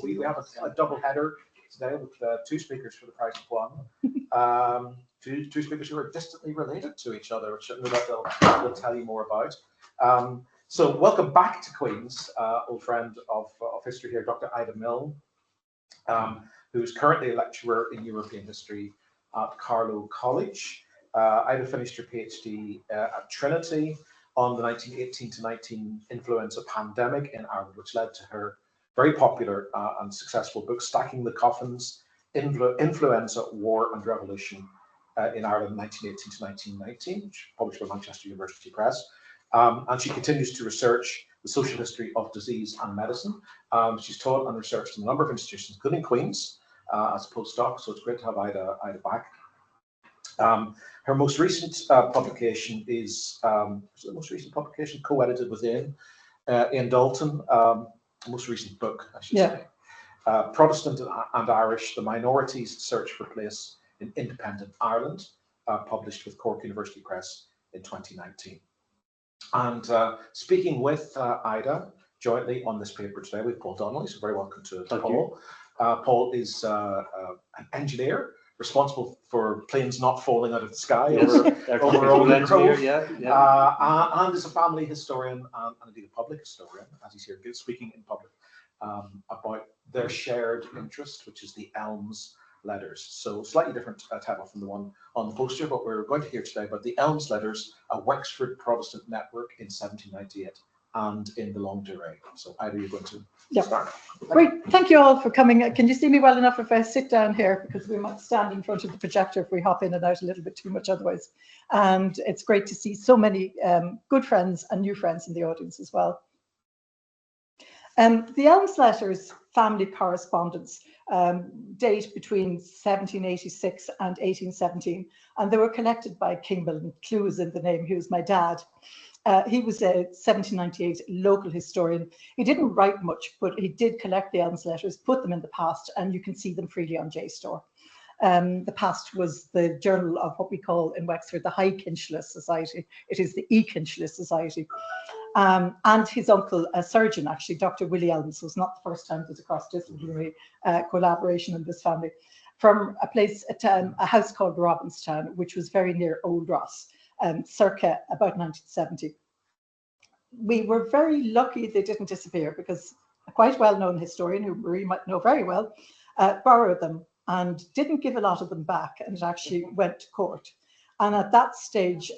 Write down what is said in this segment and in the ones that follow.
we have a double header today with two speakers for the price of one. Two speakers who are distantly related to each other, which no doubt they'll tell you more about. So welcome back to Queen's, old friend of history here, Dr. Ida Milne, who's currently a lecturer in European history at Carlow College. Ida finished her PhD at Trinity on the 1918 to 19 influenza pandemic in Ireland, which led to her very popular and successful book, Stacking the Coffins, Influenza, War and Revolution in Ireland, 1918 to 1919, which published by Manchester University Press. And she continues to research the social history of disease and medicine. She's taught and researched in a number of institutions, including Queen's, as a postdoc, so it's great to have Ida back. Her most recent publication is the most recent publication co-edited with Ian Dalton, most recent book, I should say. Protestant and Irish, The Minorities' Search for Place in Independent Ireland, published with Cork University Press in 2019. And speaking with Ida jointly on this paper today, we have Paul Donnelly, so very welcome to Paul. Paul is an engineer responsible for planes not falling out of the sky over the Grove, and is a family historian and indeed a public historian, as he's here speaking in public about their shared interest, which is the Elmes letters. So slightly different title from the one on the poster, but we're going to hear today about the Elmes letters, a Wexford Protestant network in 1798 and in the long durée. So Ida, you're going to start. Great, thank you all for coming. Can you see me well enough if I sit down here? Because we might stand in front of the projector if we hop in and out a little bit too much otherwise. And it's great to see so many good friends and new friends in the audience as well. The Elmes letters, family correspondence, date between 1786 and 1817, and they were collected by King Milne. Clue is in the name. He was my dad. He was a 1798 local historian. He didn't write much, but he did collect the Elmes letters, put them in the past, and you can see them freely on JSTOR. The past was the journal of what we call in Wexford the High Kinchless Society. It is the E-Kinchless Society. And his uncle, a surgeon, actually, Dr. Willie Elmes, was not the first time there's a cross-disciplinary collaboration in this family, from a place, a house called Robinstown, which was very near Old Ross, circa about 1970. We were very lucky they didn't disappear, because a quite well-known historian, who Marie might know very well, borrowed them and didn't give a lot of them back, and it actually went to court. And at that stage,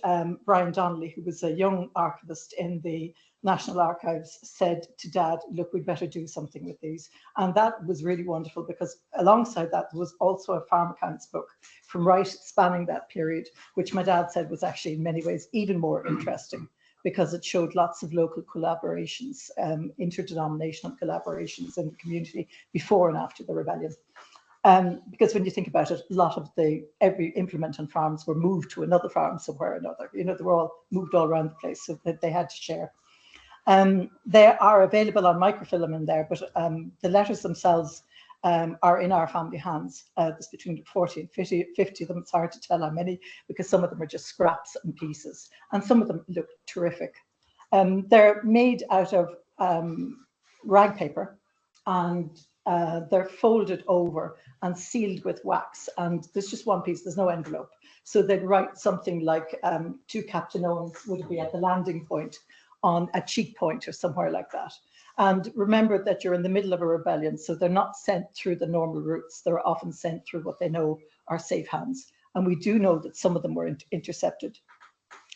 Brian Donnelly, who was a young archivist in the National Archives, said to Dad, look, we'd better do something with these. And that was really wonderful, because alongside that, there was also a farm accounts book from right spanning that period, which my dad said was actually in many ways even more interesting, because it showed lots of local collaborations, interdenominational collaborations in the community before and after the rebellion. Because when you think about it, a lot of every implement on farms were moved to another farm somewhere or another. You know, they were all moved all around the place, so that they had to share. They are available on microfilm in there, but the letters themselves are in our family hands. There's between 40 and 50 of them. It's hard to tell how many, because some of them are just scraps and pieces, and some of them look terrific. They're made out of rag paper, and they're folded over and sealed with wax, and there's just one piece, there's no envelope. So they'd write something like to Captain Owens would be at the landing point on a cheek point or somewhere like that. And remember that you're in the middle of a rebellion, so they're not sent through the normal routes. They're often sent through what they know are safe hands. And we do know that some of them were intercepted.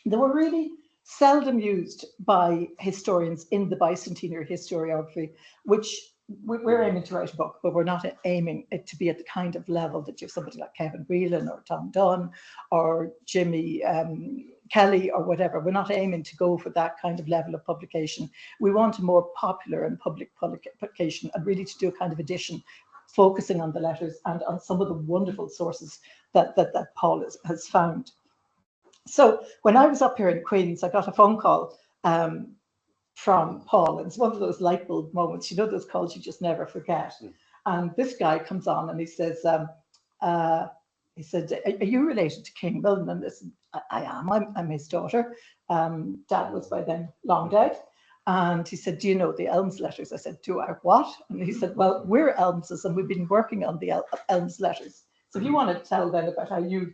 They were really seldom used by historians in the bicentenary historiography, which we're aiming to write a book, but we're not aiming it to be at the kind of level that you have somebody like Kevin Whelan or Tom Dunn or Jimmy Kelly or whatever. We're not aiming to go for that kind of level of publication. We want a more popular and public publication, and really to do a kind of edition focusing on the letters and on some of the wonderful sources that Paul has found. So when I was up here in Queen's, I got a phone call from Paul, and it's one of those light bulb moments, you know, those calls you just never forget. And this guy comes on and he says, he said, are you related to King Milne? And I am, I'm his daughter. Dad was by then long dead. And he said, do you know the Elmes letters? I said, do I what? And he said, well, we're Elmeses and we've been working on the Elmes letters. So if you want to tell then about how you...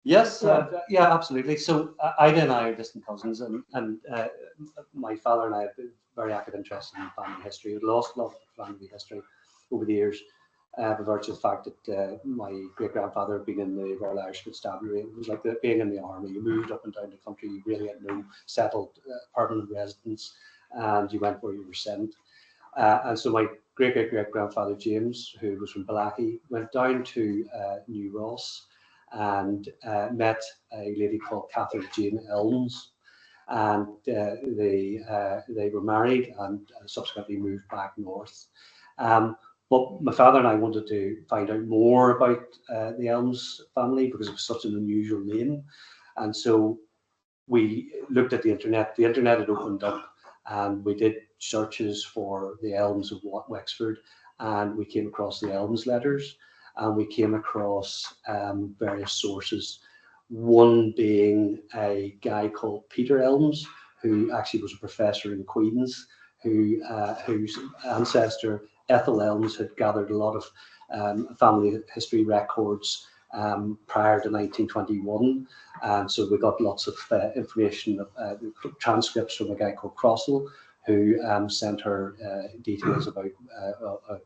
Yes, yeah, absolutely. So Ida and I are distant cousins, and my father and I have been very active interest in family history. We've lost a lot of family history over the years, by virtue of the fact that my great-grandfather had been in the Royal Irish Constabulary. It was like being in the army. You moved up and down the country. You really had no settled permanent residence, and you went where you were sent. And so my great-great-great-grandfather James, who was from Balacky, went down to New Ross and met a lady called Catherine Jane Elmes, and they were married and subsequently moved back north. But my father and I wanted to find out more about the Elmes family because it was such an unusual name, and so we looked at the internet. The internet had opened up, and we did searches for the Elmes of Wexford, and we came across the Elmes letters. And we came across various sources, one being a guy called Peter Elmes, who actually was a professor in Queen's, whose ancestor Ethel Elmes had gathered a lot of family history records prior to 1921. And so we got lots of information, transcripts from a guy called Crossell, who sent her details about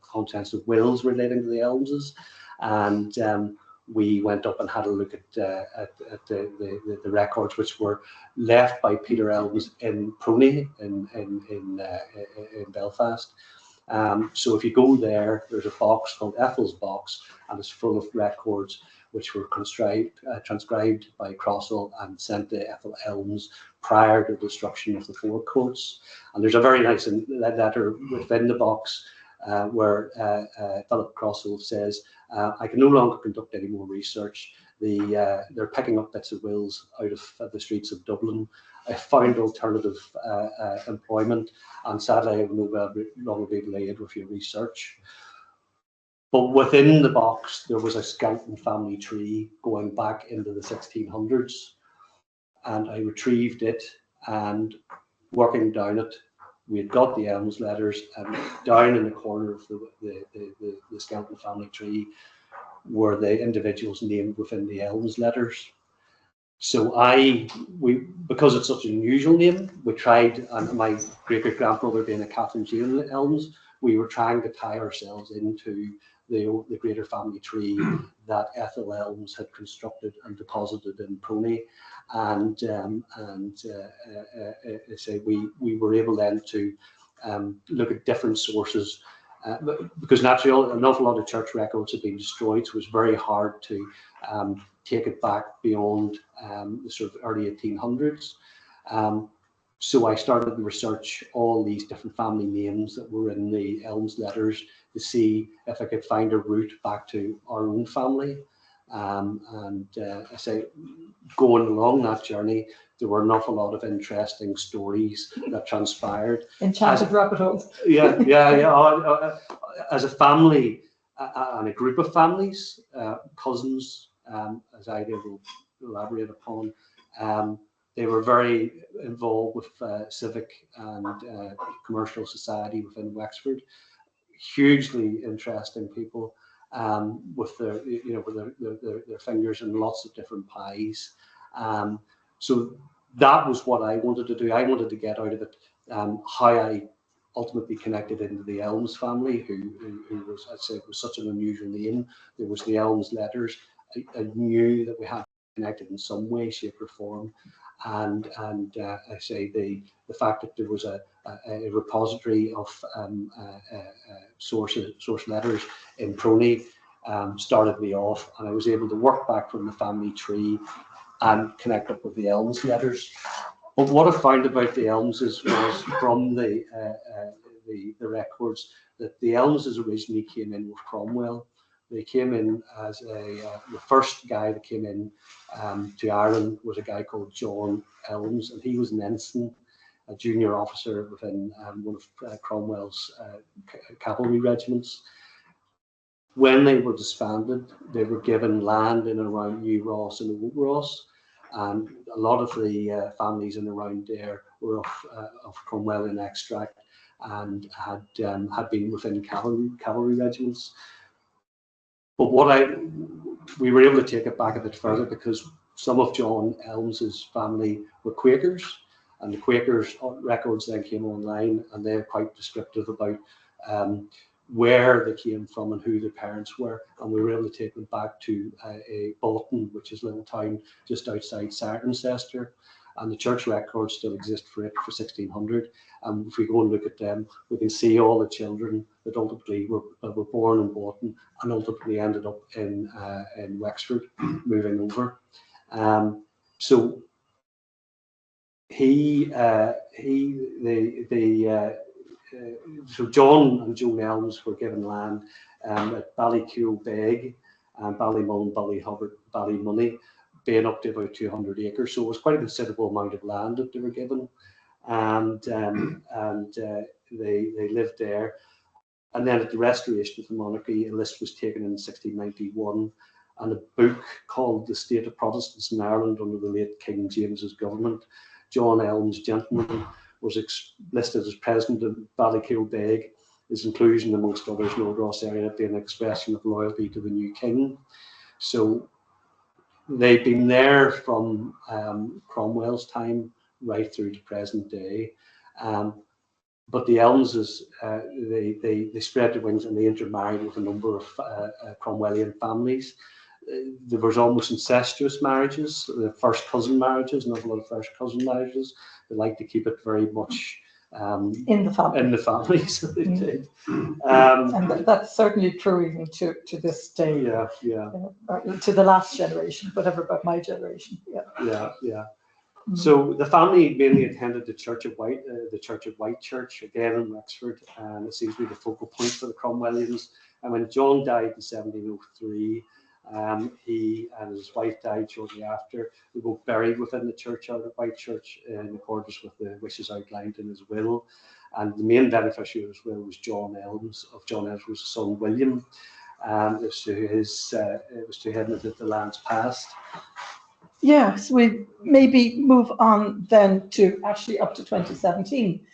contents of wills relating to the Elmeses. And we went up and had a look at the records which were left by Peter Elmes in Proney in Belfast. So if you go there, there's a box called Ethel's box, and it's full of records which were transcribed by Crossell and sent to Ethel Elmes prior to the destruction of the four courts. And there's a very nice letter within the box where Philip Crossell says, I can no longer conduct any more research. They're picking up bits of wills out of the streets of Dublin. I found alternative employment, and sadly I have no longer been delayed with your research. But within the box there was a skeleton family tree going back into the 1600s, and I retrieved it, and working down it, we had got the Elmes letters, and down in the corner of the skeleton family tree were the individuals named within the Elmes letters. So because it's such an unusual name, we tried, and my great-great-grandmother being a Catherine Jane Elmes, we were trying to tie ourselves into the greater family tree that Ethel Elmes had constructed and deposited in Proney. And say we were able then to look at different sources, because naturally an awful lot of church records had been destroyed, so it was very hard to take it back beyond the sort of early 1800s. So I started to research all these different family names that were in the Elmes letters to see if I could find a route back to our own family. I say, going along that journey, there were an awful lot of interesting stories that transpired. Enchanted rabbit holes. Yeah. As a family and a group of families, cousins, as I will elaborate upon, they were very involved with civic and commercial society within Wexford. Hugely interesting people, with their their fingers in lots of different pies. So that was what I wanted to do. I wanted to get out of it how I ultimately connected into the Elmes family, who was, I'd say, was such an unusual name. There was the Elmes letters. I knew that we had connected in some way, shape, or form. And I say the fact that there was a repository of source letters in Proney started me off, and I was able to work back from the family tree and connect up with the Elmes letters. But what I found about the Elmeses was from the records that the Elmeses originally came in with Cromwell. They came in as the first guy that came in to Ireland was a guy called John Elmes, and he was an ensign, a junior officer within one of Cromwell's cavalry regiments. When they were disbanded, they were given land in and around New Ross and Old Ross, and a lot of the families in and around there were of Cromwellian extract and had been within cavalry regiments. But we were able to take it back a bit further because some of John Elmes's family were Quakers, and the Quakers records then came online, and they're quite descriptive about where they came from and who their parents were, and we were able to take them back to a Bolton, which is a little town just outside Cirencester, and the church records still exist for it for 1600. And if we go and look at them, we can see all the children that ultimately were born in Bolton and ultimately ended up in Wexford, moving over. So so John and Joan Elmes were given land at Ballycoolbeg and Ballymullen, Ballyhubbard, Ballymoney, being up to about 200 acres. So it was quite a considerable amount of land that they were given, and they lived there. And then at the restoration of the monarchy, a list was taken in 1691, and a book called The State of Protestants in Ireland under the late King James's government. John Elmes, gentleman, was listed as president of Ballycoolbeg. His inclusion, amongst others, in Old Ross area, being an expression of loyalty to the new king. So they've been there from Cromwell's time right through to present day. But the Elmeses, they spread their wings and they intermarried with a number of Cromwellian families. There was almost incestuous marriages, the first cousin marriages, an awful lot of first cousin marriages. They like to keep it very much in the family. So they did. And that's certainly true even to this day. Yeah. To the last generation, whatever about my generation. Yeah. So the family mainly attended the Church of White Church, again in Wexford, and it seems to be the focal point for the Cromwellians. And when John died in 1703, he and his wife died shortly after. They were both buried within the churchyard of White Church in accordance with the wishes outlined in his will. And the main beneficiary of his will was John Elmes. Of John Elmes was his son William. It was to him that the lands passed. Yeah, so we maybe move on then to actually up to 2017.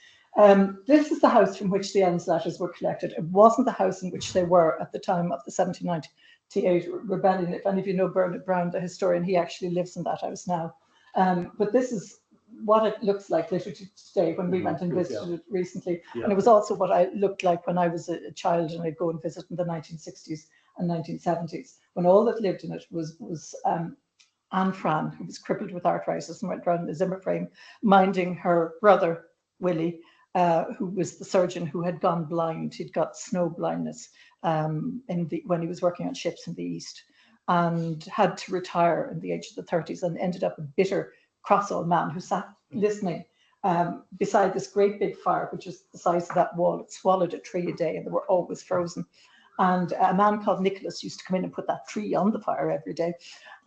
This is the house from which the Elmes letters were collected. It wasn't the house in which they were at the time of the 1798 rebellion. If any of you know Bernard Brown, the historian, he actually lives in that house now. But this is what it looks like literally today when we went and visited it recently. Yeah. And it was also what I looked like when I was a child and I'd go and visit in the 1960s and 1970s, when all that lived in it was Anne Fran, who was crippled with arthritis and went around in a Zimmer frame, minding her brother, Willie, who was the surgeon who had gone blind. He'd got snow blindness when he was working on ships in the East, and had to retire in the age of the 30s, and ended up a bitter, cross old man who sat listening beside this great big fire, which is the size of that wall. It swallowed a tree a day, and they were always frozen. And a man called Nicholas used to come in and put that tree on the fire every day.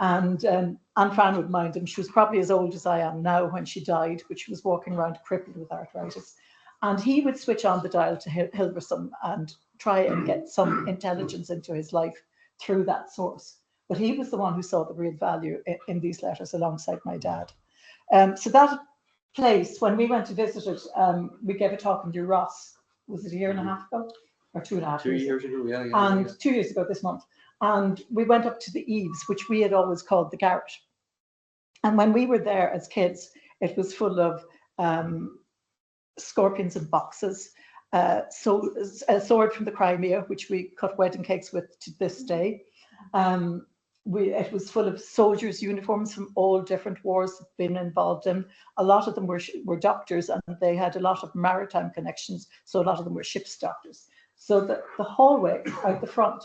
And Anne Fran would mind him. She was probably as old as I am now when she died, but she was walking around crippled with arthritis. And he would switch on the dial to Hilversum and try and get some intelligence into his life through that source. But he was the one who saw the real value in these letters alongside my dad. So that place, when we went to visit it, we gave a talk in New Ross. Was it a year and a half ago? Or 2.5 years ago. 2 years ago, yeah. And 2 years ago this month. And we went up to the eaves, which we had always called the garret. And when we were there as kids, it was full of scorpions and boxes, so a sword from the Crimea, which we cut wedding cakes with to this day. It was full of soldiers' uniforms from all different wars that been involved in. A lot of them were doctors, and they had a lot of maritime connections, so a lot of them were ship's doctors. So the hallway out the front,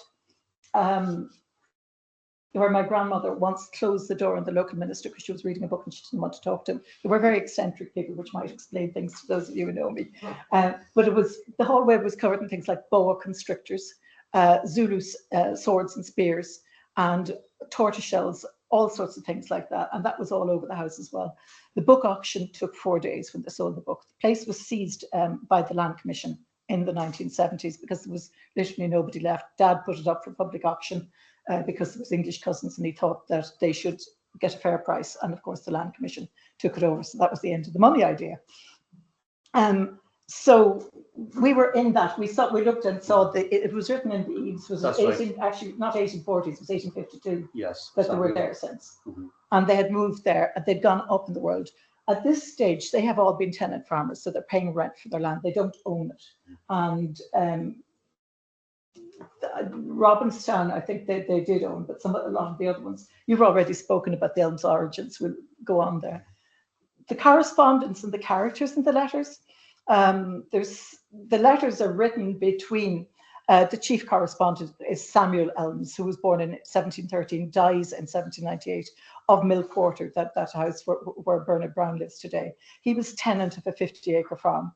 where my grandmother once closed the door on the local minister because she was reading a book and she didn't want to talk to him. They were very eccentric people, which might explain things to those of you who know me. But the hallway was covered in things like boa constrictors, Zulu swords and spears, and tortoise shells, all sorts of things like that. And that was all over the house as well. The book auction took 4 days when they sold the book. The place was seized by the Land Commission in the 1970s because there was literally nobody left. Dad put it up for public auction because it was English cousins, and he thought that they should get a fair price. And of course, the Land Commission took it over. So that was the end of the money idea. So we were in that. We looked and saw it was written in the Eaves. Was That's 18, right. Actually, not 1840s. It was 1852. Yes, that they were there since, mm-hmm. And they had moved there. And they'd gone up in the world. At this stage, they have all been tenant farmers, so they're paying rent for their land. They don't own it. And Robinstown, I think they did own, but a lot of the other ones, you've already spoken about the Elmes origins. We'll go on there. The correspondence and the characters in the letters. The letters are written between the chief correspondent is Samuel Elmes, who was born in 1713, dies in 1798, of Mill Quarter, that house where Bernard Brown lives today. He was tenant of a 50-acre farm.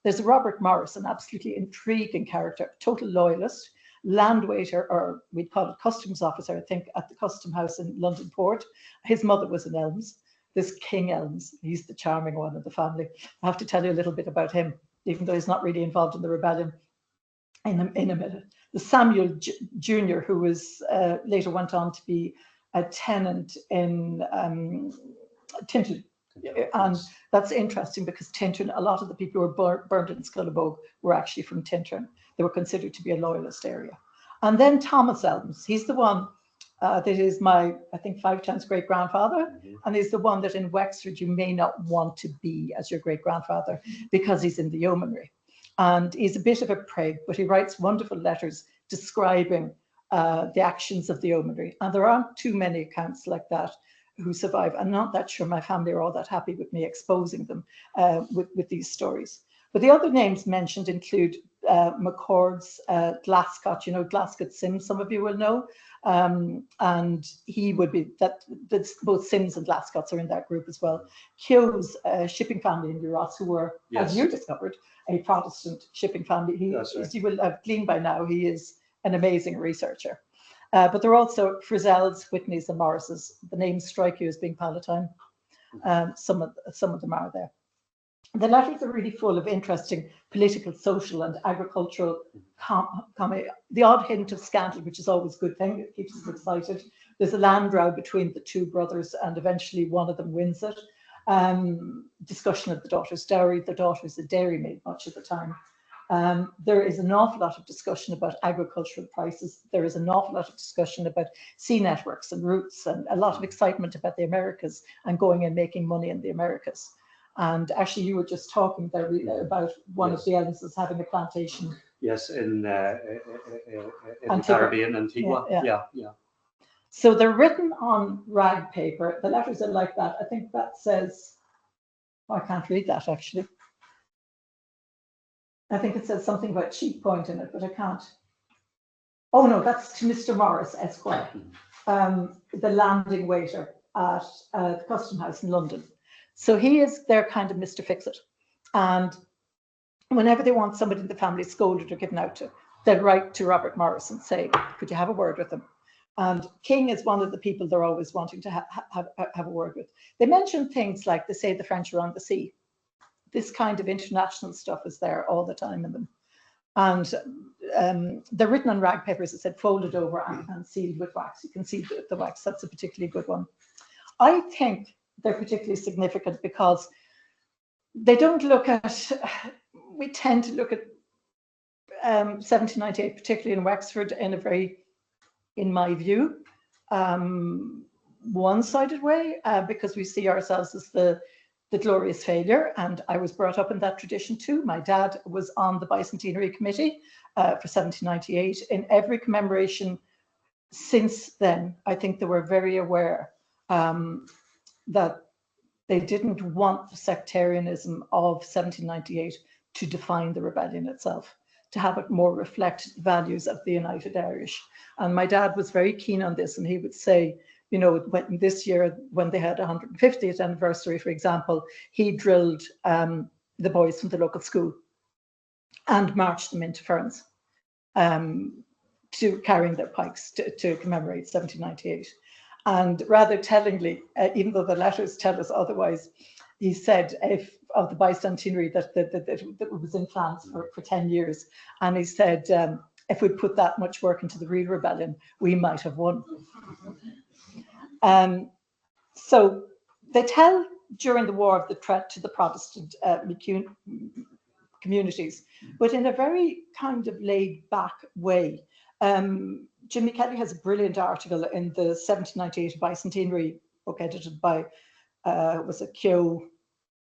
There's Robert Morris, an absolutely intriguing character, total loyalist, land waiter, or we'd call it customs officer, I think, at the Custom House in London Port. His mother was an Elmes. This King Elmes, he's the charming one of the family. I have to tell you a little bit about him, even though he's not really involved in the rebellion in a minute. The Samuel Jr., who was later went on to be a tenant in Tintern. And that's interesting because Tintern, a lot of the people who were burned in Scullabogue were actually from Tintern. They were considered to be a loyalist area. And then Thomas Elmes, he's the one that is my, I think, 5 times great-grandfather. Mm-hmm. And he's the one that in Wexford you may not want to be as your great-grandfather because he's in the yeomanry. And he's a bit of a prig, but he writes wonderful letters describing the actions of the yeomanry. And there aren't too many accounts like that who survive. I'm not that sure my family are all that happy with me exposing them with these stories. But the other names mentioned include McCord's Glascott, Glascott Sims, some of you will know. And he would be, that's both Sims and Glascotts are in that group as well. Keogh's shipping family in Ross, who were, yes, as you discovered, a Protestant shipping family. As you will have gleaned by now, he is an amazing researcher. But there are also Frizzell's, Whitney's, and Morris's. The names strike you as being Palatine. Some of them are there. The letters are really full of interesting political, social, and agricultural comment. The odd hint of scandal, which is always a good thing. It keeps us excited. There's a land row between the two brothers, and eventually one of them wins it. Discussion of the daughter's dowry. The daughter's a dairymaid much of the time. There is an awful lot of discussion about agricultural prices. There is an awful lot of discussion about sea networks and routes, and a lot of excitement about the Americas and going and making money in the Americas. And actually, you were just talking there about one, yes, of the Elmeses having a plantation. Yes, in the Caribbean, Antigua. Yeah. So they're written on rag paper. The letters are like that. I think that says, I can't read that actually. I think it says something about Cheap Point in it, but I can't. Oh no, that's to Mr. Morris, Esquire, the landing waiter at the Custom House in London. So he is their kind of Mr. Fix-It. And whenever they want somebody in the family scolded or given out to, they'll write to Robert Morris and say, could you have a word with him? And King is one of the people they're always wanting to have a word with. They mention things like, they say the French are on the sea. This kind of international stuff is there all the time in them. And they're written on rag paper, as I said, folded over and sealed with wax. You can see the wax. That's a particularly good one. I think they're particularly significant because they don't look at, we tend to look at 1798, particularly in Wexford, in a very, in my view, one-sided way, because we see ourselves as the glorious failure. And I was brought up in that tradition too. My dad was on the Bicentenary Committee for 1798. In every commemoration since then, I think they were very aware that they didn't want the sectarianism of 1798 to define the rebellion itself, to have it more reflect the values of the United Irish. And my dad was very keen on this, and he would say, when this year, when they had 150th anniversary, for example, he drilled the boys from the local school and marched them into Ferns to carrying their pikes to commemorate 1798. And rather tellingly, even though the letters tell us otherwise, he said of the Bicentenary that it was in France for 10 years. And he said, if we'd put that much work into the real rebellion, we might have won. So they tell during the war of the threat to the Protestant communities, but in a very kind of laid back way. Jimmy Kelly has a brilliant article in the 1798 bicentenary book edited by, was it Keogh,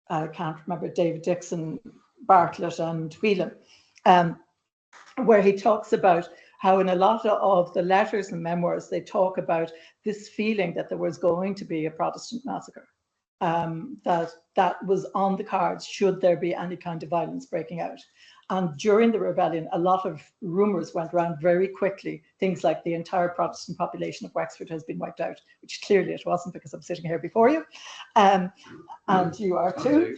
I can't remember, David Dixon, Bartlett and Whelan, where he talks about how in a lot of the letters and memoirs, they talk about this feeling that there was going to be a Protestant massacre, that was on the cards should there be any kind of violence breaking out. And during the rebellion, a lot of rumors went around very quickly, things like the entire Protestant population of Wexford has been wiped out, which clearly it wasn't, because I'm sitting here before you, and you are too.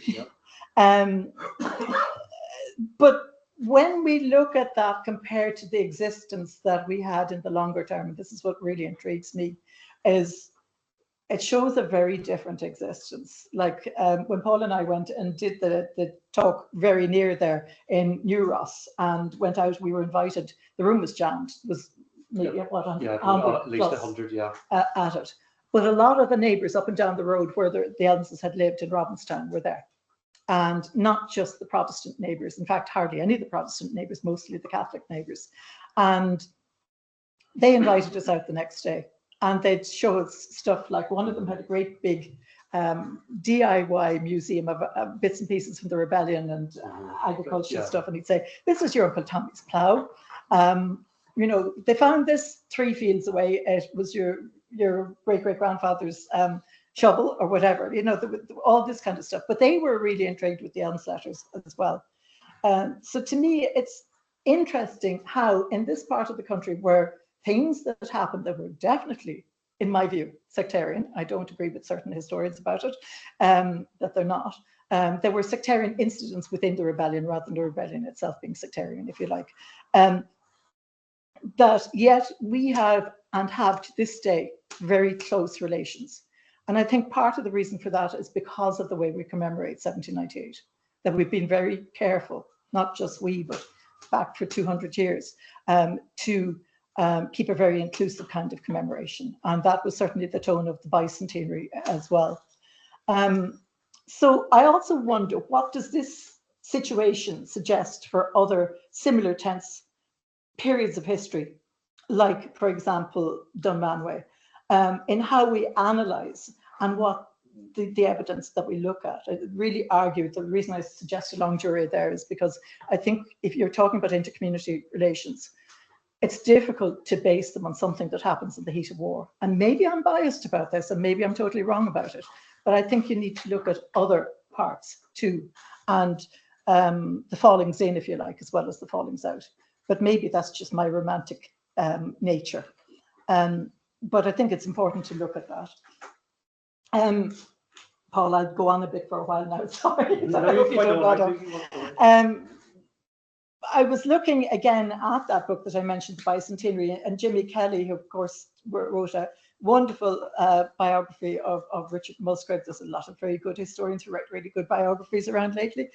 But when we look at that compared to the existence that we had in the longer term, and this is what really intrigues me, is it shows a very different existence. Like when Paul and I went and did the talk very near there in New Ross and went out, we were invited, the room was jammed, it was maybe what, at least 100, at it. But a lot of the neighbours up and down the road where the Elmeses had lived in Robinstown were there. And not just the Protestant neighbours, in fact, hardly any of the Protestant neighbours, mostly the Catholic neighbours. And they invited us out the next day, and they'd show us stuff like, one of them had a great big DIY museum of bits and pieces from the rebellion and agriculture stuff. And he'd say, this is your Uncle Tommy's plough. You know, they found this 3 fields away. It was your great-great-grandfather's shovel or whatever, you know, all this kind of stuff. But they were really intrigued with the Elmes letters as well. So to me, it's interesting how in this part of the country where things that happened that were definitely, in my view, sectarian, I don't agree with certain historians about it, that they're not, there were sectarian incidents within the rebellion rather than the rebellion itself being sectarian, if you like. That yet we have, and have to this day, very close relations. And I think part of the reason for that is because of the way we commemorate 1798, that we've been very careful, not just we, but back for 200 years, to keep a very inclusive kind of commemoration. And that was certainly the tone of the bicentenary as well. So I also wonder, what does this situation suggest for other similar tense periods of history, like, for example, Dunmanway, in how we analyse and what the evidence that we look at. I really argue, the reason I suggest a long jury there is because I think if you're talking about inter-community relations, it's difficult to base them on something that happens in the heat of war. And maybe I'm biased about this, and maybe I'm totally wrong about it, but I think you need to look at other parts too, and the fallings in, if you like, as well as the fallings out. But maybe that's just my romantic nature. But I think it's important to look at that. Paul, I'll go on a bit for a while now. Sorry. I was looking again at that book that I mentioned, The Bicentenary, and Jimmy Kelly, who of course wrote a wonderful biography of Richard Musgrave. There's a lot of very good historians who write really good biographies around lately.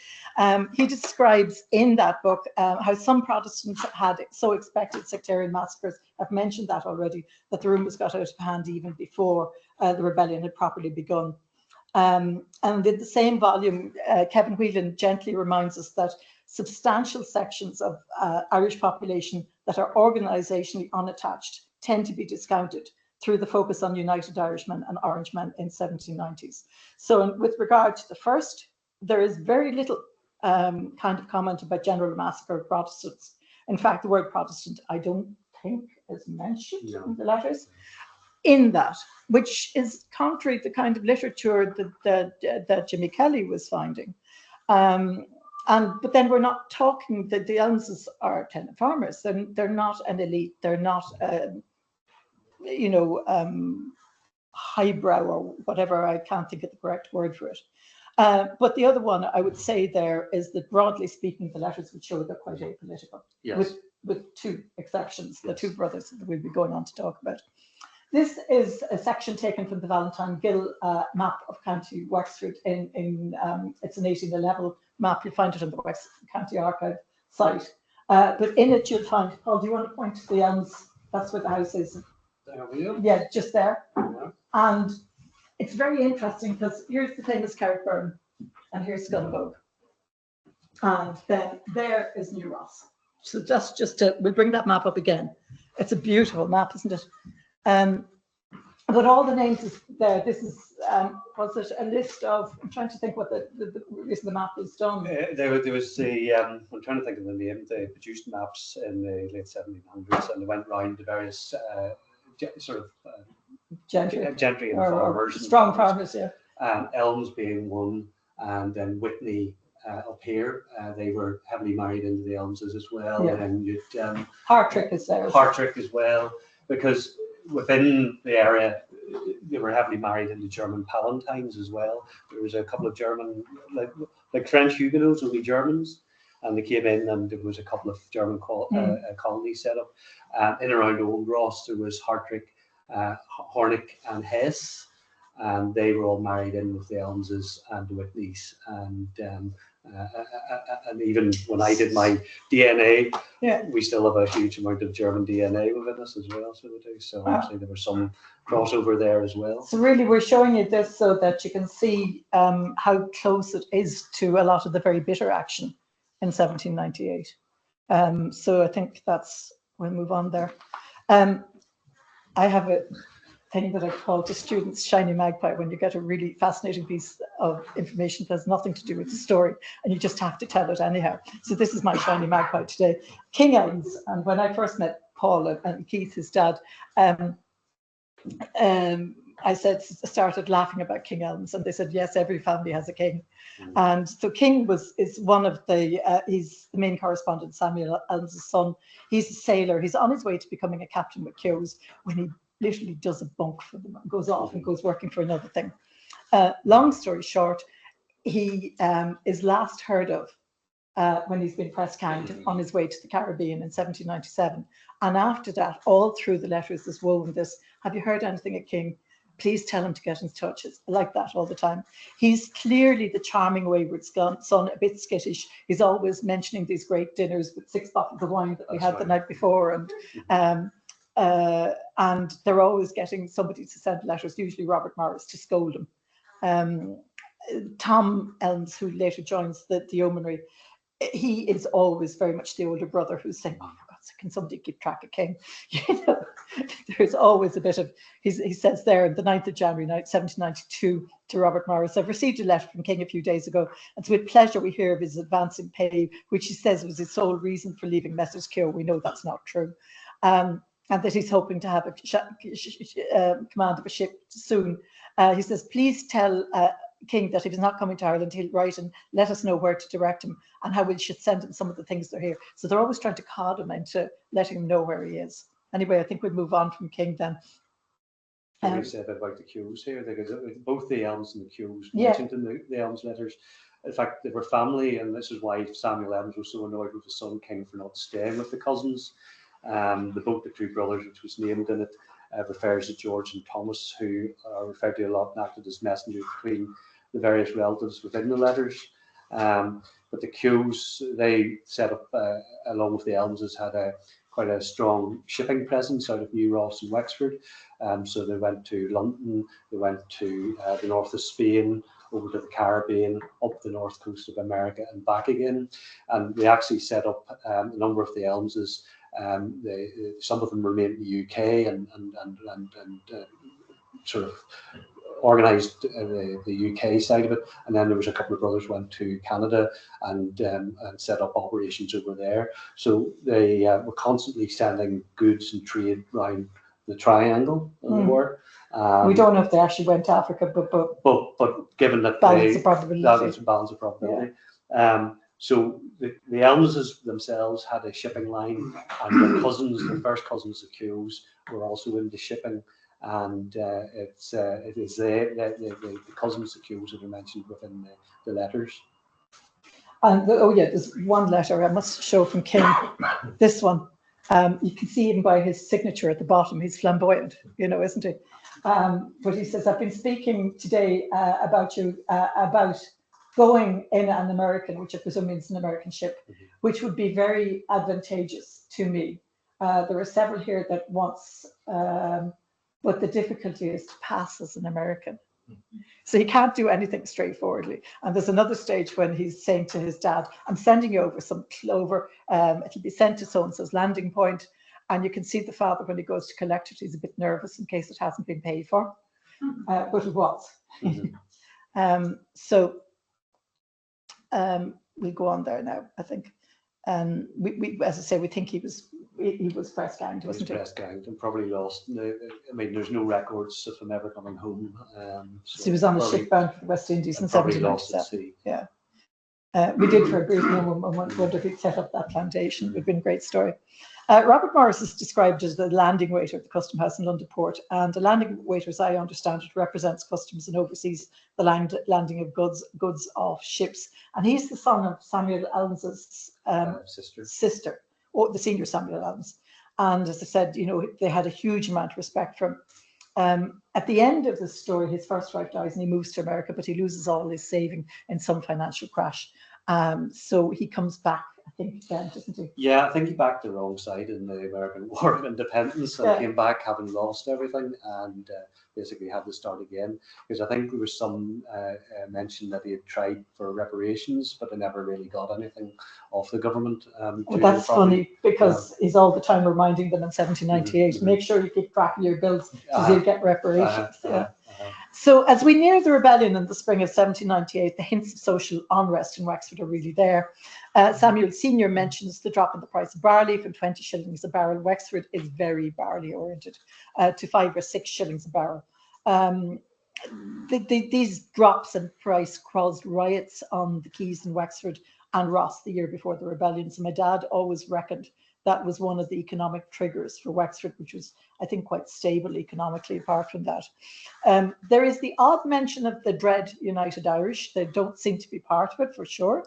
He describes in that book how some Protestants had so expected sectarian massacres. I've mentioned that already, that the rumours got out of hand even before the rebellion had properly begun. And in the same volume, Kevin Whelan gently reminds us that substantial sections of Irish population that are organisationally unattached tend to be discounted through the focus on United Irishmen and Orangemen in 1790s. So with regard to the first, there is very little kind of comment about general massacre of Protestants. In fact, the word Protestant, I don't think is mentioned in the letters. In that, which is contrary to the kind of literature that Jimmy Kelly was finding. But then we're not talking that the Elmeses are tenant farmers. They're not an elite. They're not, highbrow or whatever. I can't think of the correct word for it. But the other one I would say there is that, broadly speaking, the letters would show they're quite apolitical, with 2 exceptions, the 2 brothers that we'll be going on to talk about. This is a section taken from the Valentine Gill map of County Wexford. It's an 1811 map. You'll find it on the Wexford County Archive site. But in it, you'll find, Paul, do you want to point to the Elmes? That's where the house is. There we go. Yeah, just there. Yeah. And it's very interesting because here's the famous Carrickburn and here's Scunvogue. And then there is New Ross. So we'll bring that map up again. It's a beautiful map, isn't it? But all the names is there. This is, was it a list of, I'm trying to think what the reason the map was done. There was the, I'm trying to think of the name, they produced maps in the late 1700s and they went round to various sort of gentry and farmers. Strong farmers, yeah. Elmes being one, and then Whitney up here. They were heavily married into the Elmeses as well. Yeah. And you'd, Hartrick is there. Hartrick as well, because within the area, they were heavily married into German Palatines as well. There was a couple of German, like French Huguenots, only Germans, and they came in and there was a couple of German colonies set up. In around Old Ross, there was Hartrick, Hornick and Hesse, and they were all married in with the Elmeses and the Whitneys. And even when I did my DNA, we still have a huge amount of German DNA within us as well. So we do. So obviously there was some crossover there as well. So really, we're showing you this so that you can see how close it is to a lot of the very bitter action in 1798. So I think we'll move on there. I have a thing that I call to students shiny magpie when you get a really fascinating piece of information that has nothing to do with the story and you just have to tell it anyhow. So this is my shiny magpie today. King Elmes, and when I first met Paul and Keith, his dad, I started laughing about King Elmes, and they said, yes, every family has a king. And so King is one of he's the main correspondent, Samuel Elmes' son. He's a sailor. He's on his way to becoming a captain with Keogh's when he literally does a bunk for them, goes off and goes working for another thing. Long story short, he is last heard of when he's been press ganged on his way to the Caribbean in 1797. And after that, all through the letters is woven this, have you heard anything at King? Please tell him to get in touch. It's like that all the time. He's clearly the charming wayward son, a bit skittish. He's always mentioning these great dinners with 6 bottles of wine that we had the night before. And they're always getting somebody to send letters, usually Robert Morris, to scold him. Tom Elmes, who later joins the yeomanry, he is always very much the older brother who's saying, oh, for God's sake, can somebody keep track of King? You know, there's always a bit of, he says there, the 9th of January 1792 to Robert Morris, I've received a letter from King a few days ago, and so with pleasure we hear of his advancing pay, which he says was his sole reason for leaving Messrs. Keogh. We know that's not true. And that he's hoping to have a command of a ship soon. He says, please tell King that if he's not coming to Ireland, he'll write and let us know where to direct him and how we should send him some of the things that are here. So they're always trying to cod him into letting him know where he is. Anyway, I think we'll move on from King then. We said about the Keoghs here, because both the Elmes and the Keoghs mentioned in the Elmes letters. In fact, they were family, and this is why Samuel Elmes was so annoyed with his son King for not staying with the cousins. The book, The Two Brothers, which was named in it, refers to George and Thomas, who are referred to a lot and acted as messengers between the various relatives within the letters. But the Keoghs, they set up, along with the Elmeses, had quite a strong shipping presence out of New Ross and Wexford. So they went to London, they went to the north of Spain, over to the Caribbean, up the north coast of America and back again. And they actually set up a number of the Elmeses. Some of them remained in the UK and sort of organised the UK side of it, and then there was a couple of brothers went to Canada and set up operations over there. So they were constantly sending goods and trade around the triangle, as it were. We don't know if they actually went to Africa, but given that balance of probability. That is a balance of probability. Yeah. So the Elmeses themselves had a shipping line, and their cousins, the first cousins of Keogh's, were also into shipping. And it is the cousins of Keogh's that are mentioned within the letters. And there's one letter I must show from King. This one, you can see even by his signature at the bottom, he's flamboyant, isn't he? But he says, I've been speaking today about you, about going in an American, which I presume means an American ship, which would be very advantageous to me. There are several here that wants, but the difficulty is to pass as an American. So he can't do anything straightforwardly. And there's another stage when he's saying to his dad, I'm sending you over some clover. It'll be sent to so-and-so's landing point. And you can see the father, when he goes to collect it, he's a bit nervous in case it hasn't been paid for. But it was. We'll go on there now, I think. We, as I say, we think he was press ganged, wasn't he? Press ganged and probably lost. I mean, there's no records of him ever coming home. So he was on a ship bound for the West Indies in 1797. Yeah. We did for a brief moment wonder if he'd set up that plantation. It would have been a great story. Robert Morris is described as the landing waiter at the Custom House in London Port, and the landing waiter, as I understand it, represents customs and oversees the landing of goods off ships. And he's the son of Samuel Elmes's sister, or the senior Samuel Elmes. And as I said, you know, they had a huge amount of respect for him. At the end of the story, his first wife dies and he moves to America, but he loses all his saving in some financial crash. So he comes back, I think, again, doesn't he? Yeah, I think he backed the wrong side in the American War of Independence and came back having lost everything and basically had to start again. Because I think there was some mention that he had tried for reparations, but they never really got anything off the government. Well, that's funny because he's all the time reminding them in 1798, make sure you keep track of your bills because you'll get reparations. So as we near the rebellion in the spring of 1798, the hints of social unrest in Wexford are really there. Samuel Senior mentions the drop in the price of barley from 20 shillings a barrel. Wexford is very barley oriented, to 5 or 6 shillings a barrel. These drops in price caused riots on the quays in Wexford and Ross the year before the rebellion. So my dad always reckoned that was one of the economic triggers for Wexford, which was, I think, quite stable economically apart from that. There is the odd mention of the dread United Irish. They don't seem to be part of it for sure.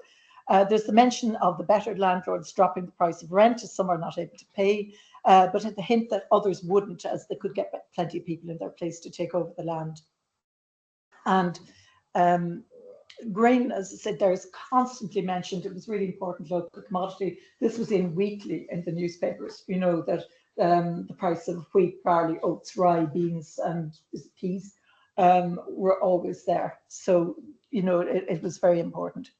There's the mention of the bettered landlords dropping the price of rent as some are not able to pay, but at the hint that others wouldn't, as they could get plenty of people in their place to take over the land. And grain, as I said, there is constantly mentioned. It was really important local commodity. This was in weekly in the newspapers, you know, that the price of wheat, barley, oats, rye, beans, and peas were always there. So, you know, it was very important.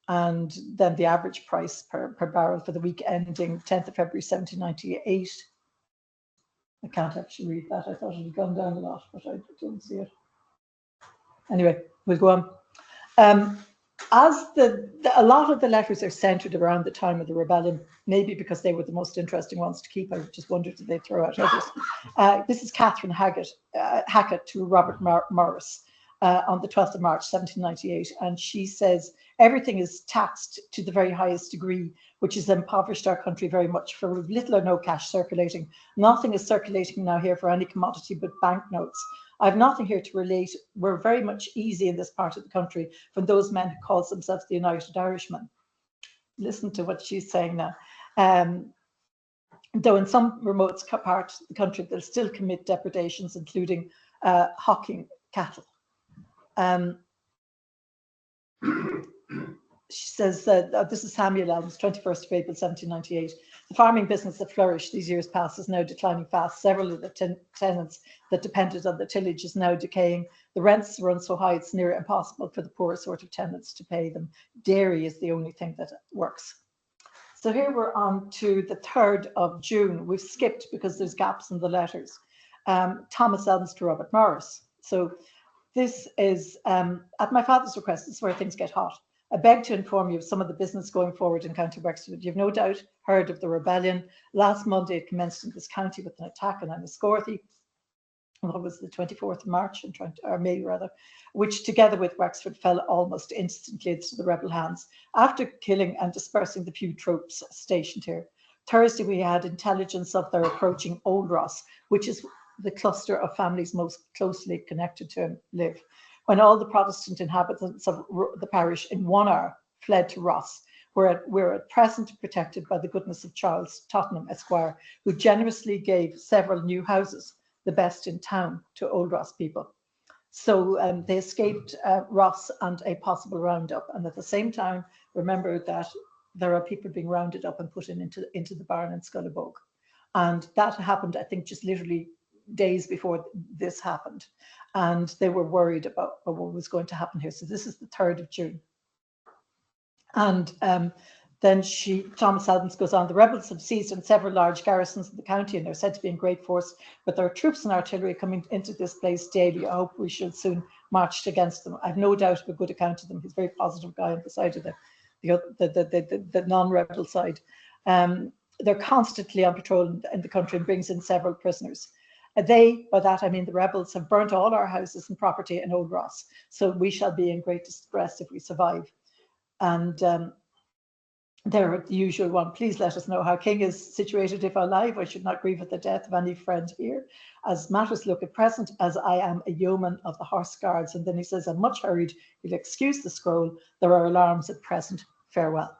And then the average price per barrel for the week ending 10th of February 1798. I can't actually read that. I thought it had gone down a lot, but I don't see it. Anyway, we'll go on. As a lot of the letters are centered around the time of the rebellion, maybe because they were the most interesting ones to keep. I just wondered if they throw out others. This is Catherine Hackett to Robert Morris on the 12th of March 1798, and she says everything is taxed to the very highest degree, which has impoverished our country very much, for with little or no cash circulating. Nothing is circulating now here for any commodity but banknotes. I have nothing here to relate. We're very much easy in this part of the country from those men who call themselves the United Irishmen. Listen to what she's saying now. Though in some remote parts of the country, they'll still commit depredations, including hawking cattle. She says that this is Samuel Elmes, 21st of April, 1798. The farming business that flourished these years past is now declining fast. Several of the tenants that depended on the tillage is now decaying. The rents run so high it's near impossible for the poorer sort of tenants to pay them. Dairy is the only thing that works. So here we're on to the 3rd of June. We've skipped because there's gaps in the letters. Thomas Elmes to Robert Morris. So this is, at my father's request, this is where things get hot. I beg to inform you of some of the business going forward in County Wexford. You've no doubt heard of the rebellion. Last Monday it commenced in this county with an attack on Enniscorthy. What was the 24th of March, or May rather, which together with Wexford fell almost instantly into the rebel hands after killing and dispersing the few troops stationed here. Thursday we had intelligence of their approaching Old Ross, which is the cluster of families most closely connected to him live. When all the Protestant inhabitants of the parish in 1 hour fled to Ross, we're at present protected by the goodness of Charles Tottenham, Esquire, who generously gave several new houses, the best in town, to Old Ross people. So they escaped Ross and a possible roundup. And at the same time, remember that there are people being rounded up and put into the barn in Scullabogue. And that happened, I think, just literally days before this happened, and they were worried about what was going to happen here. So this is the 3rd of June. And then Thomas Elmes goes on, the rebels have seized on several large garrisons in the county and are said to be in great force, but there are troops and artillery coming into this place daily. I hope we shall soon march against them. I have no doubt of a good account of them. He's a very positive guy on the side of the non-rebel side. They're constantly on patrol in the country and brings in several prisoners. They, by that I mean the rebels, have burnt all our houses and property in Old Ross, so we shall be in great distress if we survive. And they're the usual one. Please let us know how King is situated if alive. I should not grieve at the death of any friend here. As matters look at present, as I am a yeoman of the Horse Guards. And then he says, I'm much hurried. You'll excuse the scroll. There are alarms at present. Farewell.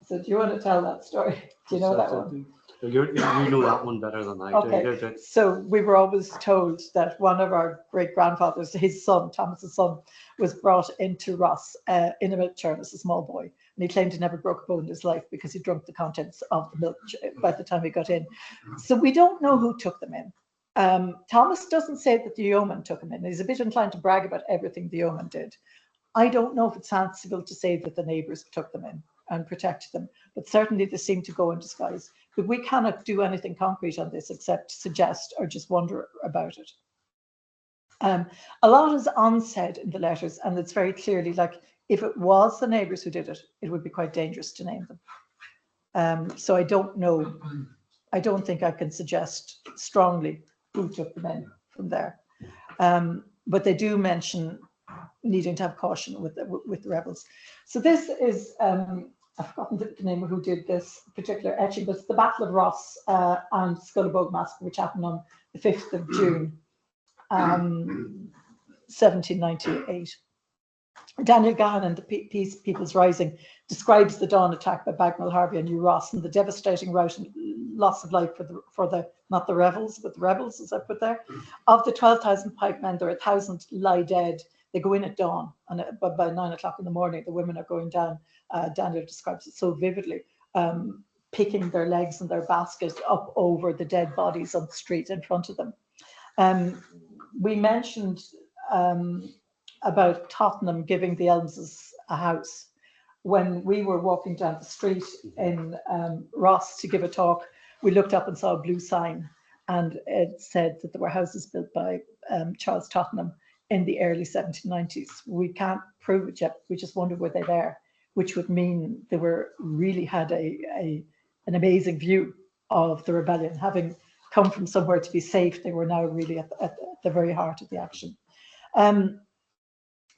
So do you want to tell that story? Do you know that one? You know that one better than I do. Okay, so we were always told that one of our great-grandfathers, his son, Thomas's son, was brought into Ross in a milk churn as a small boy. And he claimed he never broke a bone in his life because he drunk the contents of the milk by the time he got in. So we don't know who took them in. Thomas doesn't say that the yeoman took him in. He's a bit inclined to brag about everything the yeoman did. I don't know if it's sensible to say that the neighbours took them in and protected them, but certainly they seem to go in disguise. But we cannot do anything concrete on this except suggest or just wonder about it. A lot is unsaid in the letters, and it's very clearly like if it was the neighbours who did it, it would be quite dangerous to name them. So I don't know. I don't think I can suggest strongly who took them in from there. But they do mention needing to have caution with the rebels. So this is, I've forgotten the name of who did this particular etching, but it's the Battle of Ross and Scullabogue Massacre, which happened on the 5th of June, 1798. Daniel Gahan in the People's Rising describes the dawn attack by Bagnall Harvey and New Ross and the devastating rout and loss of life for the not the rebels, but the rebels, as I put there. Of the 12,000 pikemen, there are 1,000 lie dead. They go in at dawn, and by 9 o'clock in the morning, the women are going down. Daniel describes it so vividly, picking their legs and their baskets up over the dead bodies on the street in front of them. We mentioned about Tottenham giving the Elmeses a house. When we were walking down the street in Ross to give a talk, we looked up and saw a blue sign, and it said that there were houses built by Charles Tottenham in the early 1790s. We can't prove it yet. We just wonder were they there, which would mean they were really had an amazing view of the rebellion. Having come from somewhere to be safe, they were now really at the very heart of the action.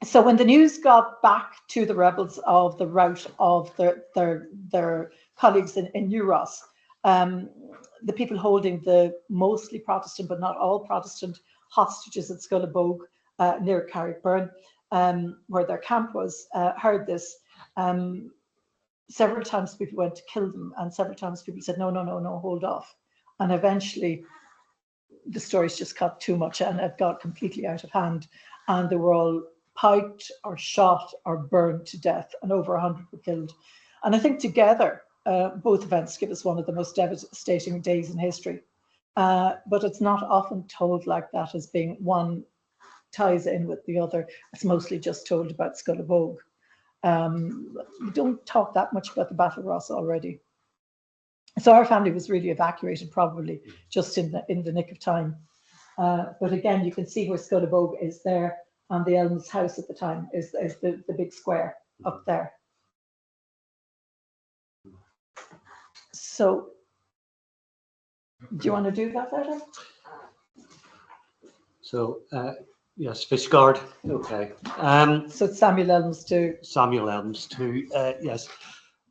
So when the news got back to the rebels of the rout of their colleagues in New Ross, the people holding the mostly Protestant but not all Protestant hostages at Scullabogue near Carrickburn, where their camp was, heard this. Several times people went to kill them, and several times people said, no, hold off. And eventually the stories just got too much and it got completely out of hand, and they were all piked or shot or burned to death, and over 100 were killed. And I think together, both events give us one of the most devastating days in history. But it's not often told like that, as being one ties in with the other. It's mostly just told about Scullabogue. We don't talk that much about the Battle of Ross already. So our family was really evacuated probably just in the nick of time. But again, you can see where Scullabogue is there, and the Elmes house at the time is the big square up there. So do you want to do that, Edward? So yes, Fishguard. Okay. So it's Samuel Elmes too. Samuel Elmes too. Yes.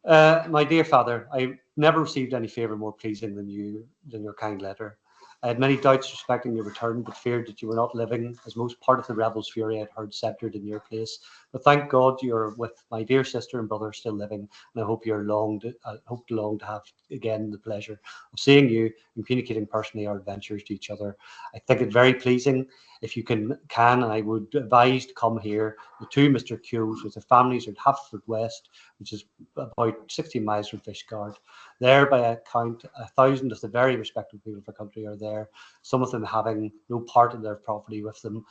My dear father, I never received any favour more pleasing than your kind letter. I had many doubts respecting your return, but feared that you were not living, as most part of the rebels' fury I had heard centred in your place, But thank God you're with my dear sister and brother still living, and I hope hope to long to have again the pleasure of seeing you and communicating personally our adventures to each other. I think it very pleasing. If you can, I would advise to come here. The two Mr. Q's with the families are at Haverford West, which is about 16 miles from Fishguard. There, by a count, 1,000 of the very respectable people of our country are there, some of them having no part of their property with them,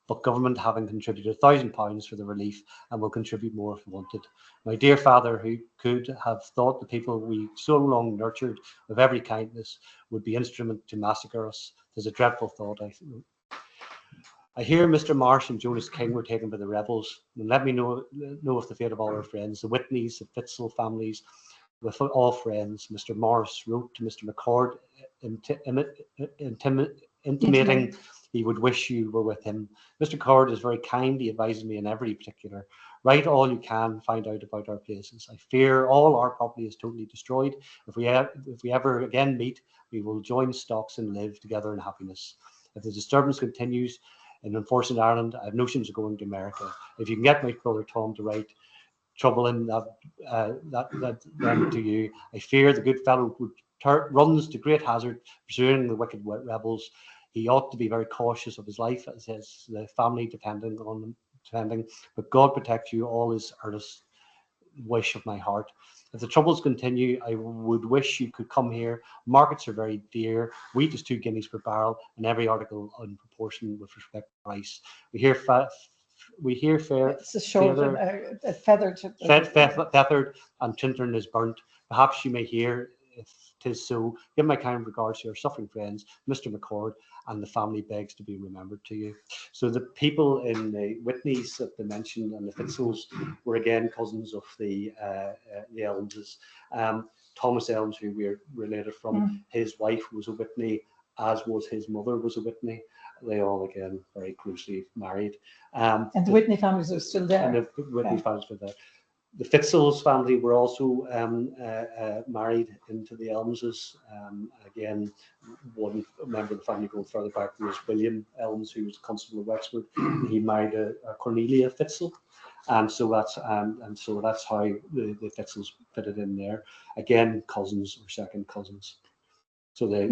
but government having contributed £1,000 for the relief and will contribute more if wanted. My dear father, who could have thought the people we so long nurtured with every kindness would be instrument to massacre us, is a dreadful thought. I hear Mr. Marsh and Jonas King were taken by the rebels, and let me know of the fate of all our friends, the Whitneys, the Fitzel families, with all friends. Mr. Morris wrote to Mr. McCord, intimating he would wish you were with him. Mr. Cord is very kind. He advises me in every particular. Write all you can, find out about our places. I fear all our property is totally destroyed. If we ever again meet, we will join stocks and live together in happiness. If the disturbance continues in enforcing Ireland, I have notions of going to America. If you can get my brother Tom to write troubling that to you, I fear the good fellow would runs to great hazard pursuing the wicked rebels. He ought to be very cautious of his life, as the family depending on him. But God protect you, all is earnest wish of my heart. If the troubles continue, I would wish you could come here. Markets are very dear. Wheat is 2 guineas per barrel, and every article in proportion with respect to price. We hear fair. It's a shoulder, feathered. Feathered, and Tintern is burnt. Perhaps you may hear, if 'tis so, give my kind regards to your suffering friends, Mr. McCord, and the family begs to be remembered to you. So the people in the Whitneys that they mentioned and the Fitzels were again cousins of the Elmeses. Thomas Elmes, who we're related from, his wife was a Whitney, as was his mother was a Whitney. They all again very closely married. And the Whitney families are still there. And the Whitney families were there. The Fitzels family were also married into the Elmeses. Again, one member of the family going further back was William Elmes, who was constable of Wexford. He married a Cornelia Fitzel, and so that's how the Fitzels fitted in there. Again, cousins or second cousins. So they,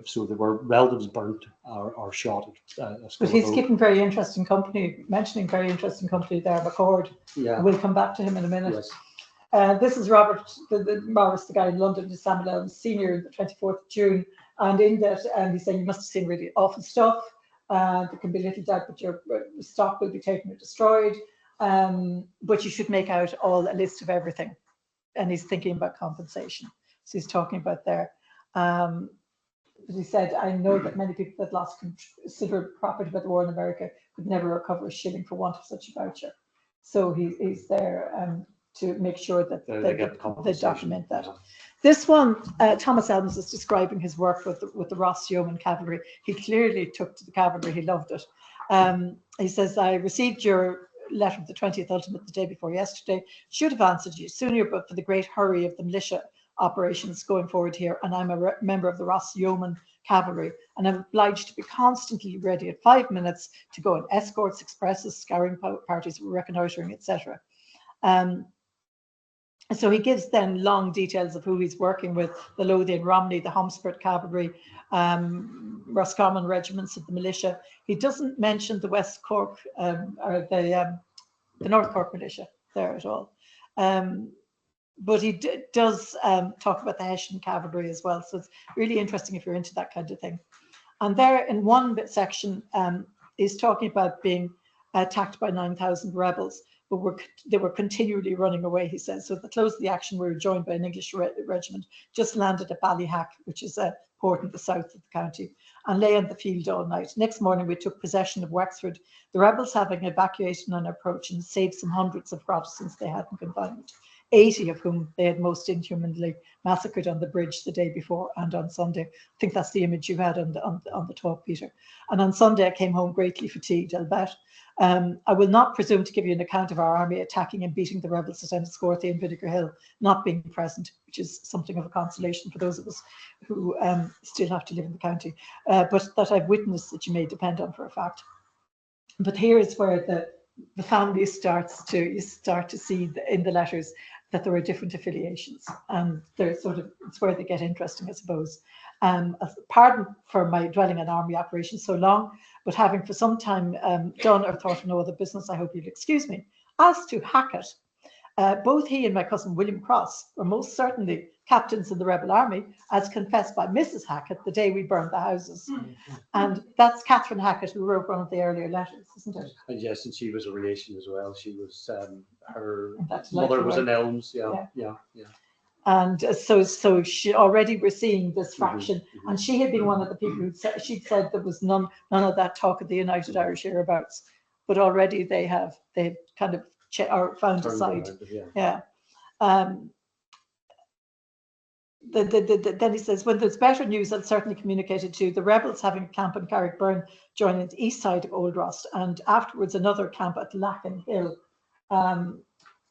so they were relatives burnt or shot. But he's keeping very interesting company, mentioning very interesting company there, McCord. Yeah. We'll come back to him in a minute. Yes. This is Robert, Morris, the guy in London, is Samuel Elmes Senior, the 24th of June. And in that, he's saying you must have seen really awful stuff. There can be little doubt that your stock will be taken or destroyed. But you should make out a list of everything. And he's thinking about compensation. So he's talking about there. But he said, I know that many people that lost considerable property by the war in America could never recover a shilling for want of such a voucher. So he's there to make sure that they document that. Yeah. This one, Thomas Elmes is describing his work with the Ross Yeoman Cavalry. He clearly took to the cavalry. He loved it. He says, I received your letter of the 20th ultimate the day before yesterday. Should have answered you sooner, but for the great hurry of the militia operations going forward here, and I'm a member of the Ross Yeoman Cavalry, and I'm obliged to be constantly ready at 5 minutes to go on escorts, expresses, scouring parties, reconnoitering, etc. So he gives then long details of who he's working with: the Lothian, Romney, the Homsport Cavalry, Roscommon regiments of the militia. He doesn't mention the West Cork or the North Cork militia there at all. But he does talk about the Hessian cavalry as well. So it's really interesting if you're into that kind of thing. And there in one section is talking about being attacked by 9,000 rebels, but they were continually running away, he says. So at the close of the action, we were joined by an English regiment, just landed at Ballyhack, which is a port in the south of the county, and lay on the field all night. Next morning, we took possession of Wexford, the rebels having evacuated on approach and saved some hundreds of Protestants they had in confinement. 80 of whom they had most inhumanly massacred on the bridge the day before and on Sunday. I think that's the image you had on the talk, Peter. And on Sunday, I came home greatly fatigued, I'll bet. I will not presume to give you an account of our army attacking and beating the rebels at Enniscorthy and Vinegar Hill, not being present, which is something of a consolation for those of us who still have to live in the county, but that I've witnessed that you may depend on for a fact. But here is where the family you start to see in the letters that there are different affiliations, and they're sort of, it's where they get interesting, I suppose. Pardon for my dwelling on army operations so long, but having for some time done or thought of no other business, I hope you'll excuse me. As to Hackett, both he and my cousin William Cross were most certainly captains in the rebel army, as confessed by Mrs. Hackett the day we burned the houses. And that's Catherine Hackett, who wrote one of the earlier letters, isn't it? And yes, and she was a relation as well. She was, her That's mother was right. in Elmes. Yeah. Yeah. And so she already we're seeing this fraction, Mhm. and she had been one of the people who said, she'd said there was none of that talk of the United Irish hereabouts, but already they've kind of or found a Turned side. around, Yeah. Then he says, when there's better news, I'll certainly communicate it to you. The rebels having a camp in Carrickbyrne joining the east side of Old Ross, and afterwards another camp at Lacken Hill,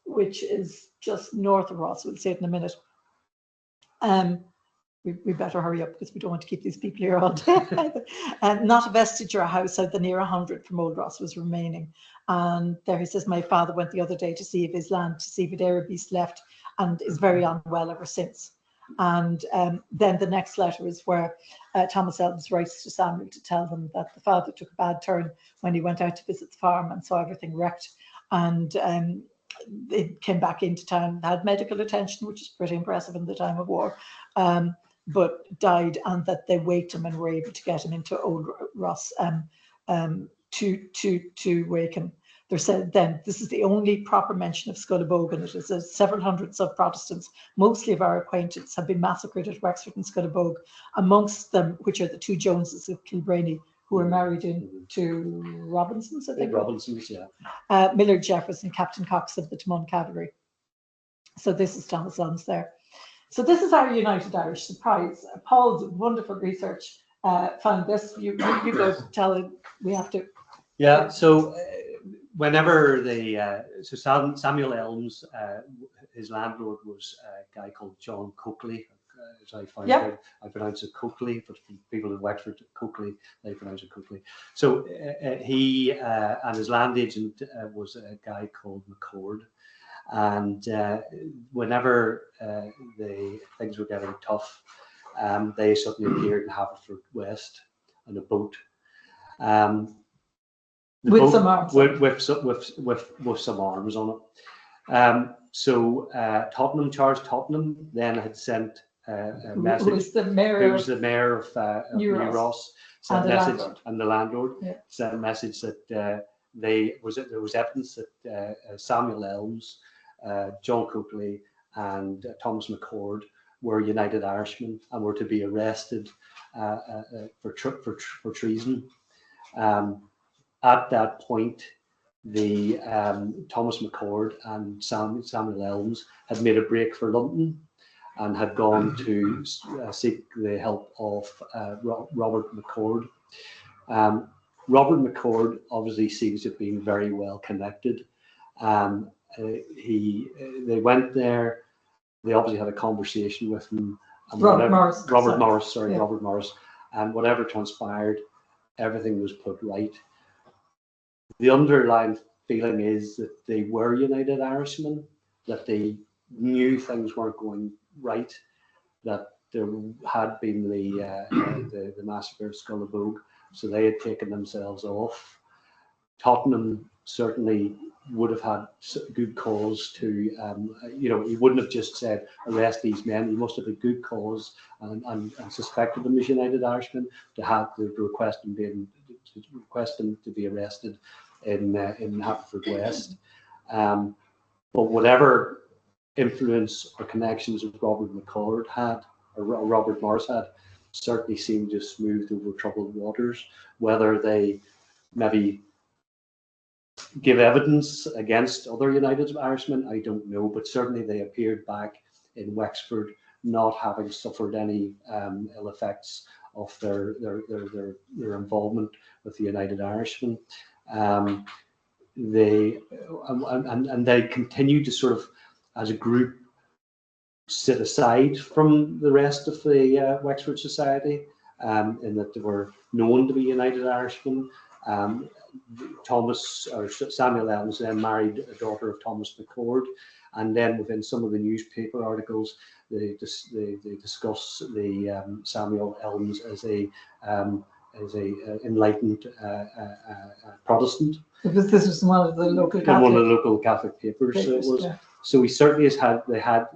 which is just north of Ross. We'll say it in a minute. We better hurry up because we don't want to keep these people here all day. Not a vestige or a house out the near 100 from Old Ross was remaining. And there he says, my father went the other day to see if his land, to see if it e'er beast left, and is very unwell ever since. And then the next letter is where Thomas Elmes writes to Samuel to tell them that the father took a bad turn when he went out to visit the farm and saw everything wrecked. And they came back into town, had medical attention, which is pretty impressive in the time of war, but died, and that they waked him and were able to get him into Old Ross to wake him. They said then, this is the only proper mention of Scullabogue, and it is several hundreds of Protestants, mostly of our acquaintance, have been massacred at Wexford and Scullabogue, amongst them, which are the two Joneses of Kilbraney, who were married to Robinsons, I think. Robinsons, yeah. Millard Jeffers and Captain Cox of the Timon Cavalry. So this is Thomas Elmes there. So this is our United Irish surprise. Paul's wonderful research found this. You go tell it. We have to. Yeah. So whenever Samuel Elmes, his landlord was a guy called John Coakley. As I found out, I pronounce it Coakley, but people in Wexford, Coakley, they pronounce it Coakley. So he and his land agent was a guy called McCord. And whenever things were getting tough, they suddenly appeared in Haverford West on a boat. With some arms. With some arms on it. So Charles Tottenham then had sent a message. Who was the mayor of New Ross, sent a message, and the landlord sent a message that there was evidence that Samuel Elmes, John Coakley, and Thomas McCord were United Irishmen and were to be arrested for treason. At that point, the Thomas McCord and Samuel Elmes had made a break for London and had gone to seek the help of Robert McCord. Robert McCord obviously seems to have been very well connected. They went there. They obviously had a conversation with him. And Robert Morris, and whatever transpired, everything was put right. The underlying feeling is that they were United Irishmen, that they knew things weren't going right, that there had been the massacre of Scullabogue, so they had taken themselves off. Tottenham certainly would have had good cause to, he wouldn't have just said arrest these men. He must have a good cause and suspected them as United Irishmen to request them to be arrested in Haverford West. But whatever influence or connections that Robert McCord had, or Robert Morris had, certainly seemed to smooth over troubled waters. Whether they maybe give evidence against other United Irishmen, I don't know, but certainly they appeared back in Wexford not having suffered any ill effects of their involvement with the United Irishmen. They continue to sort of, as a group, sit aside from the rest of the Wexford society, in that they were known to be United Irishmen. Thomas or Samuel Elmes then married a daughter of Thomas McCord, and then within some of the newspaper articles, they discuss the Samuel Elmes as a enlightened Protestant. Because this was one of the local In Catholic one of the local Catholic papers. So it was. yeah. So he certainly they had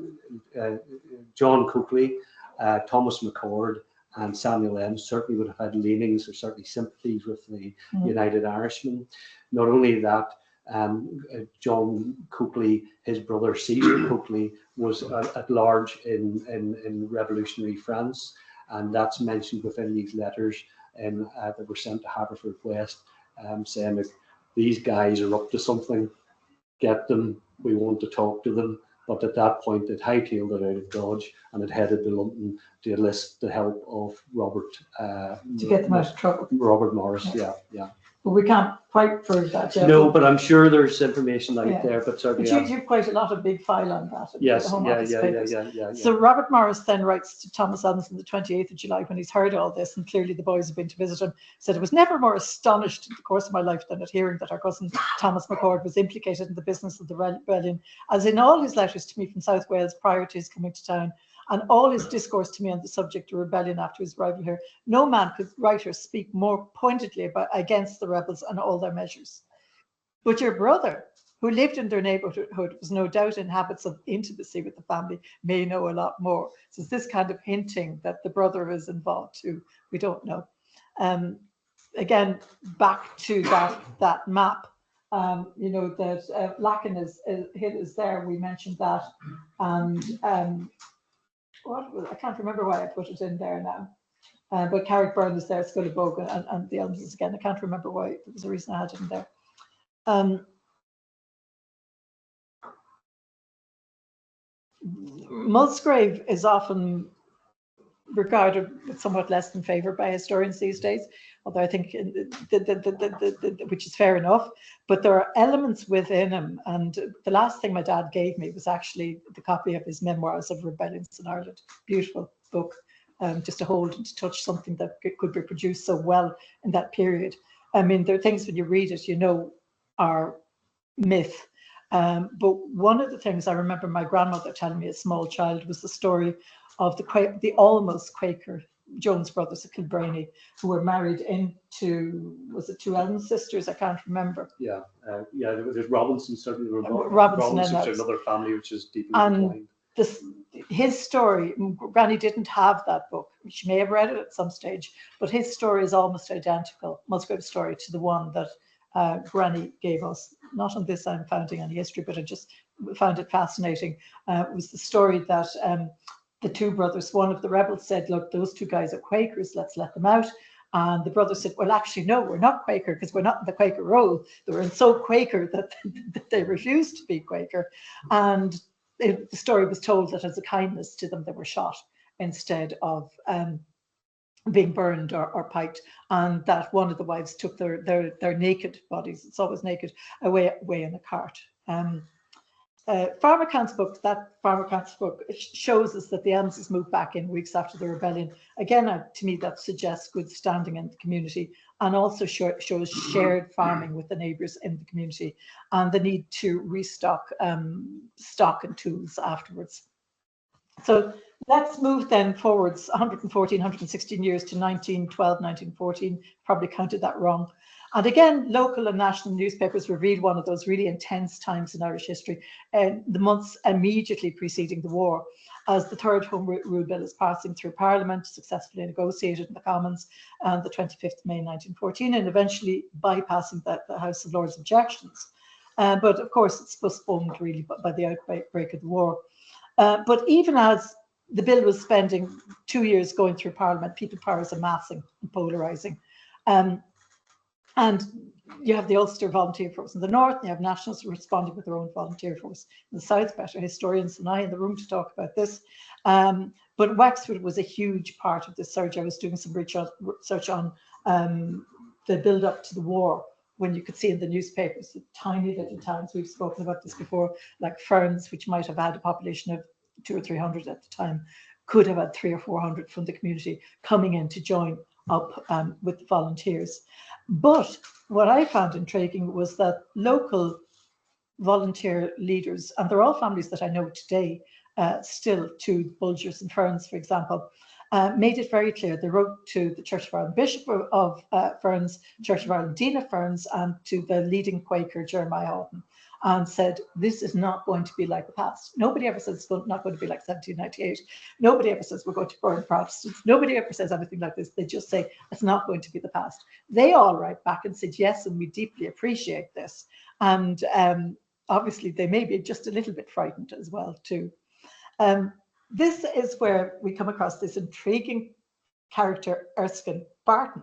John Coakley, Thomas McCord, and Samuel Elmes certainly would have had leanings or certainly sympathies with the United Irishmen. Not only that, John Coakley, his brother Caesar Coakley, was at large in revolutionary France, and that's mentioned within these letters that were sent to Haverfordwest, saying that these guys are up to something, get them, we want to talk to them. But at that point, it hightailed it out of Dodge and it headed to London to enlist the help of Robert. To get them out of trouble. Robert Morris, yeah. But we can't quite prove that yet. No, but I'm sure there's information out there. But certainly, but you've quite a lot of big file on that. Yes, yeah. So Robert Morris then writes to Thomas Elmes on the 28th of July when he's heard all this, and clearly the boys have been to visit him. Said, "I was never more astonished in the course of my life than at hearing that our cousin Thomas McCord was implicated in the business of the rebellion, as in all his letters to me from South Wales prior to his coming to town, and all his discourse to me on the subject of rebellion after his arrival here, no man could write or speak more pointedly against the rebels and all their measures. But your brother, who lived in their neighbourhood, was no doubt in habits of intimacy with the family, may know a lot more." So it's this kind of hinting that the brother is involved too. We don't know. Again, back to that map. That Lacken is there. We mentioned that, and I can't remember why I put it in there now. But Carrickburn is there, Scullabogue, and the Elmeses again. I can't remember why. There was a reason I had it in there. Musgrave is often regarded with somewhat less than favour by historians these days, although I think which is fair enough. But there are elements within him, and the last thing my dad gave me was actually the copy of his Memoirs of Rebellions in Ireland. Beautiful book, just to hold and to touch something that could be produced so well in that period. I mean, there are things when you read it, are myth. But one of the things I remember my grandmother telling me as a small child was the story of the almost Quaker Jones brothers of Kilbrainy, who were married into, was it two Elmes sisters? I can't remember. There's Robinson, certainly. Robinson's another family which is deeply entwined. His story, Granny didn't have that book. She may have read it at some stage, but his story is almost identical, Musgrave's story, to the one that Granny gave us. Not on this I'm founding any history, but I just found it fascinating. It was the story that the two brothers, one of the rebels said, "Look, those two guys are Quakers, let's let them out." And the brother said, "Well, actually, no, we're not Quaker because we're not in the Quaker role." They were so Quaker that they refused to be Quaker. And the story was told that as a kindness to them, they were shot instead of being burned or piked, and that one of the wives took their naked bodies, it's always naked, away in a cart. Farmer Cant's book shows us that the Elmeses moved back in weeks after the rebellion. Again, to me, that suggests good standing in the community, and also shows shared farming with the neighbours in the community, and the need to restock stock and tools afterwards. So let's move then forwards 114, 116 years to 1912, 1914. Probably counted that wrong. And again, local and national newspapers revealed one of those really intense times in Irish history, the months immediately preceding the war, as the Third Home Rule Bill is passing through Parliament, successfully negotiated in the Commons on the 25th of May 1914, and eventually bypassing the House of Lords' objections. But of course, it's postponed really by the outbreak of the war. But even as the bill was spending 2 years going through Parliament, people power is amassing and polarising. And you have the Ulster Volunteer Force in the north, and you have Nationals responding with their own volunteer force in the south. Better historians than I in the room to talk about this. But Wexford was a huge part of this surge. I was doing some research on the build up to the war, when you could see in the newspapers the tiny little towns, we've spoken about this before, like Ferns, which might have had a population of 200 or 300 at the time, could have had 300 or 400 from the community coming in to join up with the volunteers. But what I found intriguing was that local volunteer leaders, and they're all families that I know today, still, to Bulgers and Ferns, for example, made it very clear. They wrote to the Church of Ireland Bishop of Ferns, Church of Ireland Dean of Ferns, and to the leading Quaker, Jeremiah Houghton, and said, this is not going to be like the past. Nobody ever says it's not going to be like 1798. Nobody ever says we're going to burn Protestants. Nobody ever says anything like this. They just say it's not going to be the past. They all write back and said, yes, and we deeply appreciate this. And obviously, they may be just a little bit frightened as well, too. This is where we come across this intriguing character, Erskine Barton.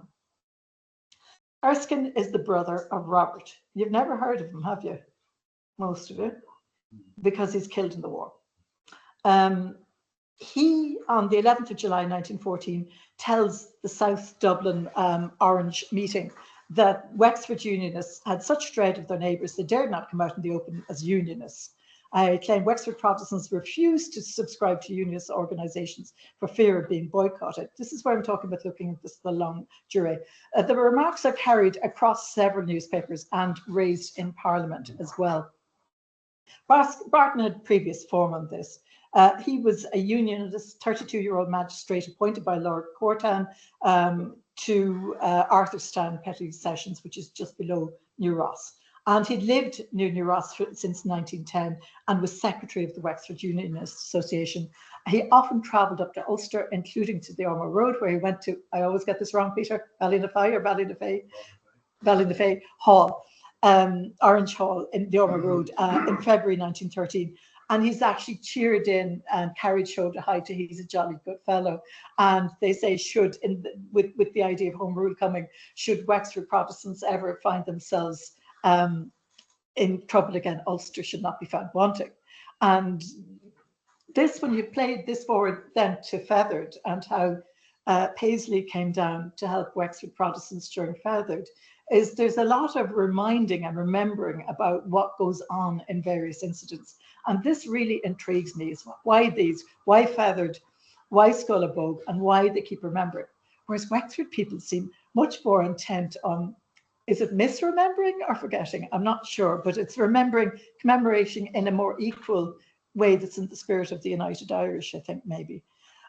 Erskine is the brother of Robert. You've never heard of him, have you? Most of you, because he's killed in the war. He, on the 11th of July 1914, tells the South Dublin Orange meeting that Wexford Unionists had such dread of their neighbours they dared not come out in the open as Unionists. I claim Wexford Protestants refused to subscribe to Unionist organisations for fear of being boycotted. This is where I'm talking about looking at this, the long durée. The remarks are carried across several newspapers and raised in Parliament as well. Barton had previous form on this. He was a Unionist, 32-year-old magistrate appointed by Lord Courtan to Arthurstown Petty Sessions, which is just below New Ross. And he'd lived near New Ross since 1910 and was secretary of the Wexford Unionist Association. He often travelled up to Ulster, including to the Ormer Road, where he went to, I always get this wrong, Peter, Ballynafay or Ballynafay Hall, Orange Hall in the Ormer Road in February 1913. And he's actually cheered in and carried shoulder high to he's a jolly good fellow. And they say with the idea of Home Rule coming, should Wexford Protestants ever find themselves in trouble again, Ulster should not be found wanting. And this, when you played this forward then to Feathered and how Paisley came down to help Wexford Protestants during Feathered, there's a lot of reminding and remembering about what goes on in various incidents. And this really intrigues me, is why Feathered, why Scoil Bogue, and why they keep remembering. Whereas Wexford people seem much more intent on, is it misremembering or forgetting? I'm not sure, but it's commemoration in a more equal way that's in the spirit of the United Irish, I think, maybe.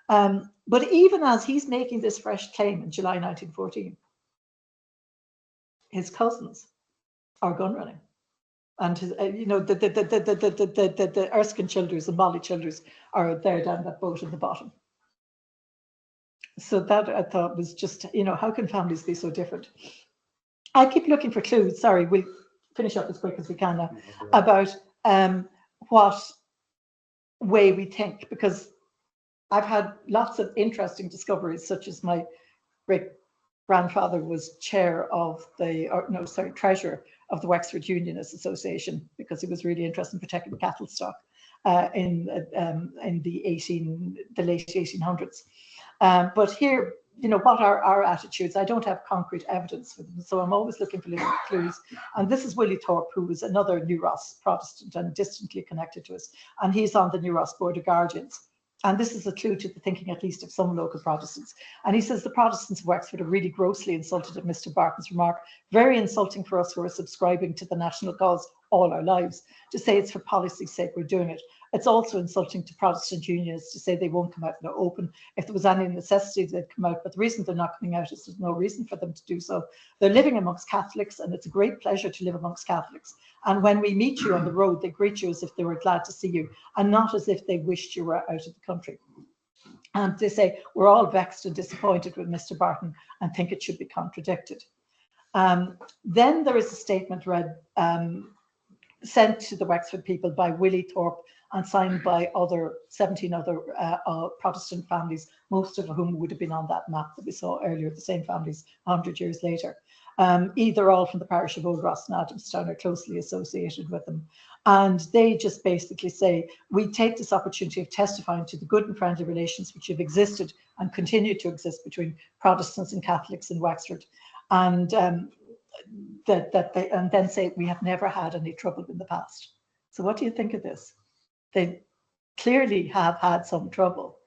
But even as he's making this fresh claim in July 1914, his cousins are gun running. And his, the Erskine Childers and Molly Childers are there down that boat in the bottom. So that I thought was just, how can families be so different? I keep looking for clues. Sorry, we'll finish up as quick as we can now about what way we think, because I've had lots of interesting discoveries, such as my great grandfather was treasurer of the Wexford Unionist Association, because he was really interested in protecting the cattle stock in the late 1800s. But here, what are our attitudes? I don't have concrete evidence for them, so I'm always looking for little clues. And this is Willie Thorpe, who was another New Ross Protestant and distantly connected to us, and he's on the New Ross Board of Guardians. And this is a clue to the thinking, at least, of some local Protestants. And he says the Protestants of Wexford are really grossly insulted at Mr. Barton's remark. Very insulting for us who are subscribing to the national cause all our lives. To say it's for policy's sake we're doing it. It's also insulting to Protestant unionists to say they won't come out in the open. If there was any necessity, they'd come out. But the reason they're not coming out is there's no reason for them to do so. They're living amongst Catholics, and it's a great pleasure to live amongst Catholics. And when we meet you on the road, they greet you as if they were glad to see you, and not as if they wished you were out of the country. And they say, we're all vexed and disappointed with Mr. Barton and think it should be contradicted. Then there is a statement read, sent to the Wexford people by Willie Thorpe and signed by 17 other Protestant families, most of whom would have been on that map that we saw earlier, the same families 100 years later. Either all from the parish of Old Ross and Adamstown are closely associated with them. And they just basically say, we take this opportunity of testifying to the good and friendly relations which have existed and continue to exist between Protestants and Catholics in Wexford. And and then say, we have never had any trouble in the past. So what do you think of this? They clearly have had some trouble.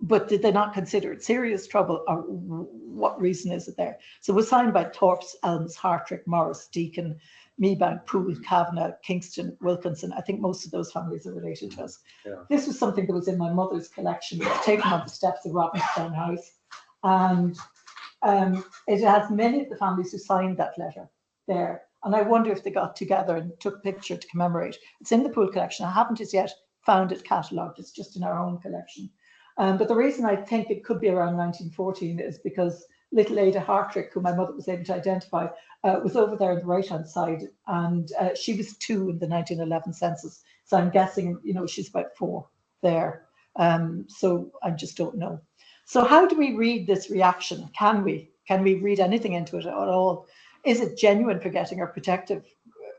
but did they not consider it serious trouble, or what reason is it there? So it was signed by Thorpes, Elmes, Hartrick, Morris, Deacon, Meebank, Poole, Kavanagh, Kingston, Wilkinson. I think most of those families are related to us. Yeah. This was something that was in my mother's collection, taken on the steps of Robinstown House. And it has many of the families who signed that letter there. And I wonder if they got together and took a picture to commemorate. It's in the Poole collection. I haven't as yet found it catalogued. It's just in our own collection. But the reason I think it could be around 1914 is because little Ada Hartrick, who my mother was able to identify, was over there on the right-hand side, and she was 2 in the 1911 census. So I'm guessing, you know, she's about 4 there. So I just don't know. So how do we read this reaction? Can we read anything into it at all? Is it genuine forgetting or protective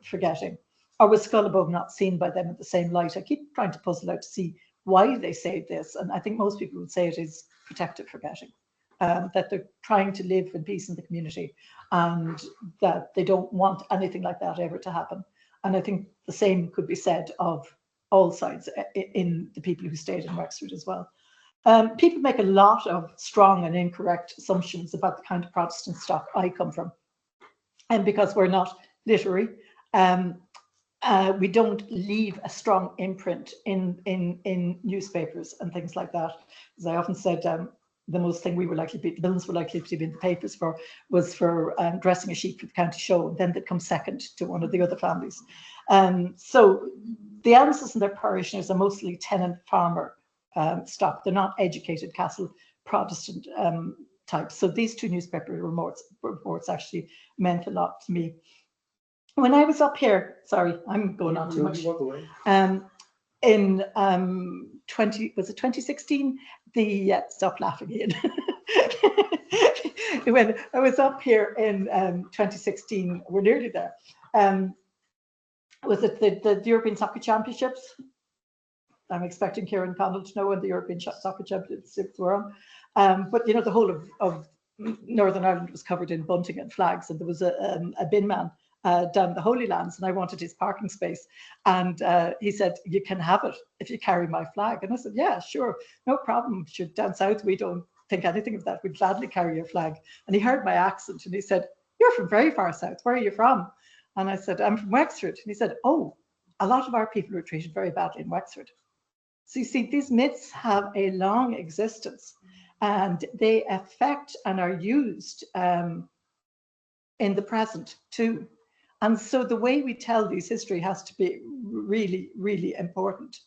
forgetting? Or was Scullabog not seen by them in the same light? I keep trying to puzzle out to see why they say this, and I think most people would say it is protective forgetting. That they're trying to live in peace in the community, and that they don't want anything like that ever to happen. And I think the same could be said of all sides in the people who stayed in Wexford as well. People make a lot of strong and incorrect assumptions about the kind of Protestant stock I come from. And because we're not literary, we don't leave a strong imprint in newspapers and things like that. As I often said, the most thing we were likely to be, the Milnes were likely to be in the papers for, was for dressing a sheep for the county show, and then they'd come second to one of the other families. So the Elmeses and their parishioners are mostly tenant farmer stock. They're not educated castle Protestant types. So these 2 newspaper reports actually meant a lot to me. When I was up here, sorry, I'm going on too much. In 2016, stop laughing, Ian. When I was up here in 2016, we're nearly there. Was it the European Soccer Championships? I'm expecting Kieran Connell to know when the European Soccer Championships were on. But you know, the whole of Northern Ireland was covered in bunting and flags, and there was a bin man down the Holy Lands, and I wanted his parking space, and he said, "You can have it if you carry my flag." And I said, "Yeah, sure, no problem. Down south we don't think anything of that. We'd gladly carry your flag." And he heard my accent, and he said, "You're from very far south. Where are you from?" And I said, "I'm from Wexford." And he said, "Oh, a lot of our people were treated very badly in Wexford." So you see, these myths have a long existence, and they affect and are used in the present too. And so the way we tell these history has to be really, really important.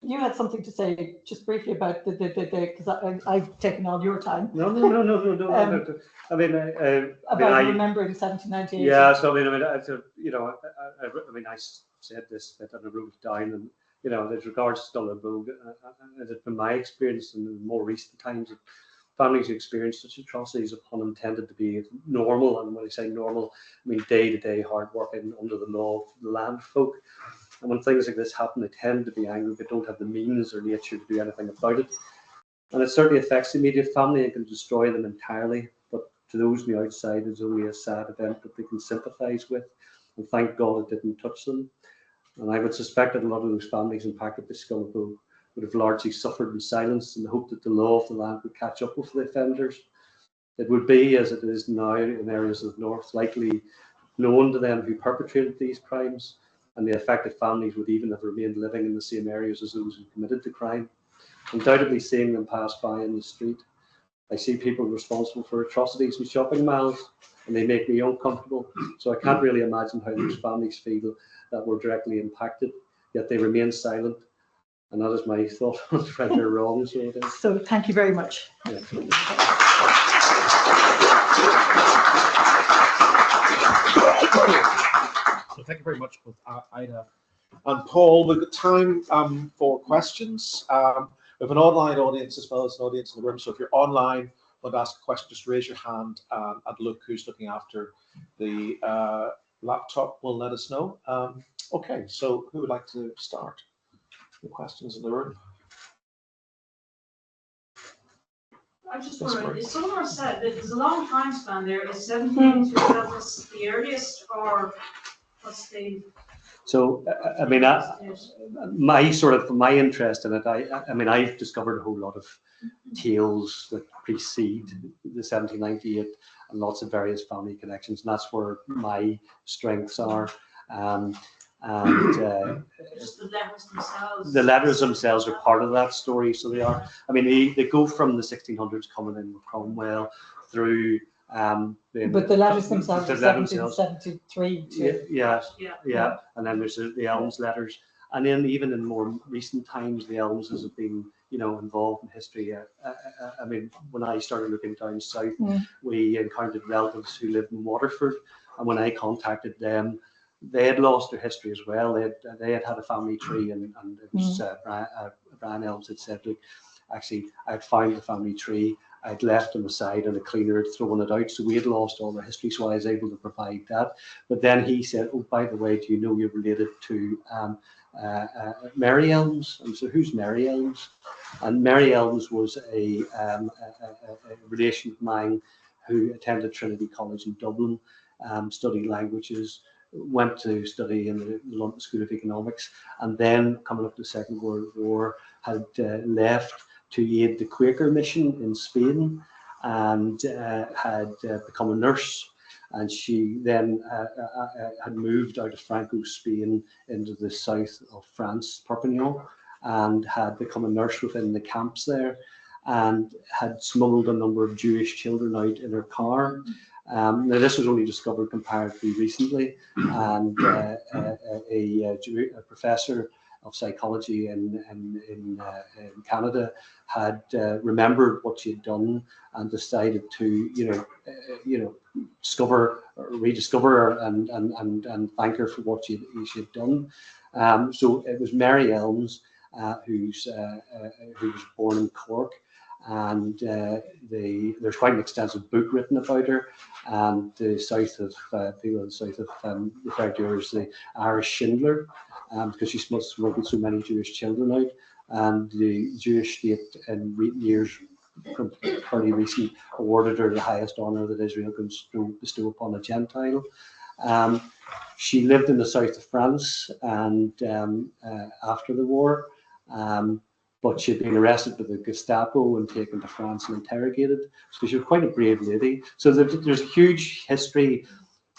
You had something to say just briefly about because I've taken all your time. No. I mean, remembering 1798. Yeah, so I said this bit and I wrote it down, and you know, as regards to Scullabog, as it's been my experience in more recent times, families who experience such atrocities upon them tended to be normal, and when I say normal, I mean day-to-day hard working under the law of the land folk. And when things like this happen, they tend to be angry, but don't have the means or nature to do anything about it. And it certainly affects the immediate family and can destroy them entirely. But to those on the outside, it's only a sad event that they can sympathise with. And thank God it didn't touch them. And I would suspect that a lot of those families impacted by Scullabog would have largely suffered in silence in the hope that the law of the land would catch up with the offenders. It would be, as it is now in areas of the north, likely known to them who perpetrated these crimes, and the affected families would even have remained living in the same areas as those who committed the crime. Undoubtedly seeing them pass by in the street, I see people responsible for atrocities in shopping malls, and they make me uncomfortable. So I can't really imagine how those families feel that were directly impacted, yet they remain silent. And that is my thought on right or wrong. So it is. So thank you very much. Yeah. So thank you very much, both Ida and Paul. We've got time for questions. We have an online audience as well as an audience in the room. So if you're online, want to ask a question, just raise your hand, and Luke, who's looking after the laptop, will let us know. Okay, so who would like to start? The questions in the room. I'm just wondering, is someone said that there's a long time span there, is 17 to the earliest, or what's the So I mean, my interest in it, I mean, I've discovered a whole lot of tales that precede the 1798 and lots of various family connections, and that's where my strengths are. Just the letters themselves. The letters themselves are part of that story, so they are. I mean, they go from the 1600s coming in with Cromwell through. But the letters themselves are 1773 too. Yeah. And then there's the Elmes letters, and then even in more recent times, the Elmeses have been, involved in history. I mean, when I started looking down south, we encountered relatives who lived in Waterford, and when I contacted them, they had lost their history as well. They had a family tree, and it was Brian Elmes had said, look, actually, I'd found the family tree. I'd left them aside and a cleaner had thrown it out. So we had lost all our history. So I was able to provide that. But then he said, oh, by the way, do you know you're related to Mary Elmes? And so who's Mary Elmes? And Mary Elmes was a relation of mine who attended Trinity College in Dublin, studied languages, went to study in the London School of Economics, and then coming up to the Second World War had left to aid the Quaker mission in Spain, and had become a nurse. And she then had moved out of Franco Spain into the south of France, Perpignan, and had become a nurse within the camps there, and had smuggled a number of Jewish children out in her car. Now this was only discovered comparatively recently, and a professor of psychology in Canada had remembered what she had done and decided to rediscover her and thank her for what she had done. So it was Mary Elmes who was born in Cork, and there's quite an extensive book written about her. And the south of people in the south have referred to her as the Irish Schindler, because she smuggled so many Jewish children out. And the Jewish state in years fairly recent awarded her the highest honour that Israel can bestow upon a Gentile. She lived in the south of France and after the war, but she'd been arrested by the Gestapo and taken to France and interrogated. So she was quite a brave lady. So there's a huge history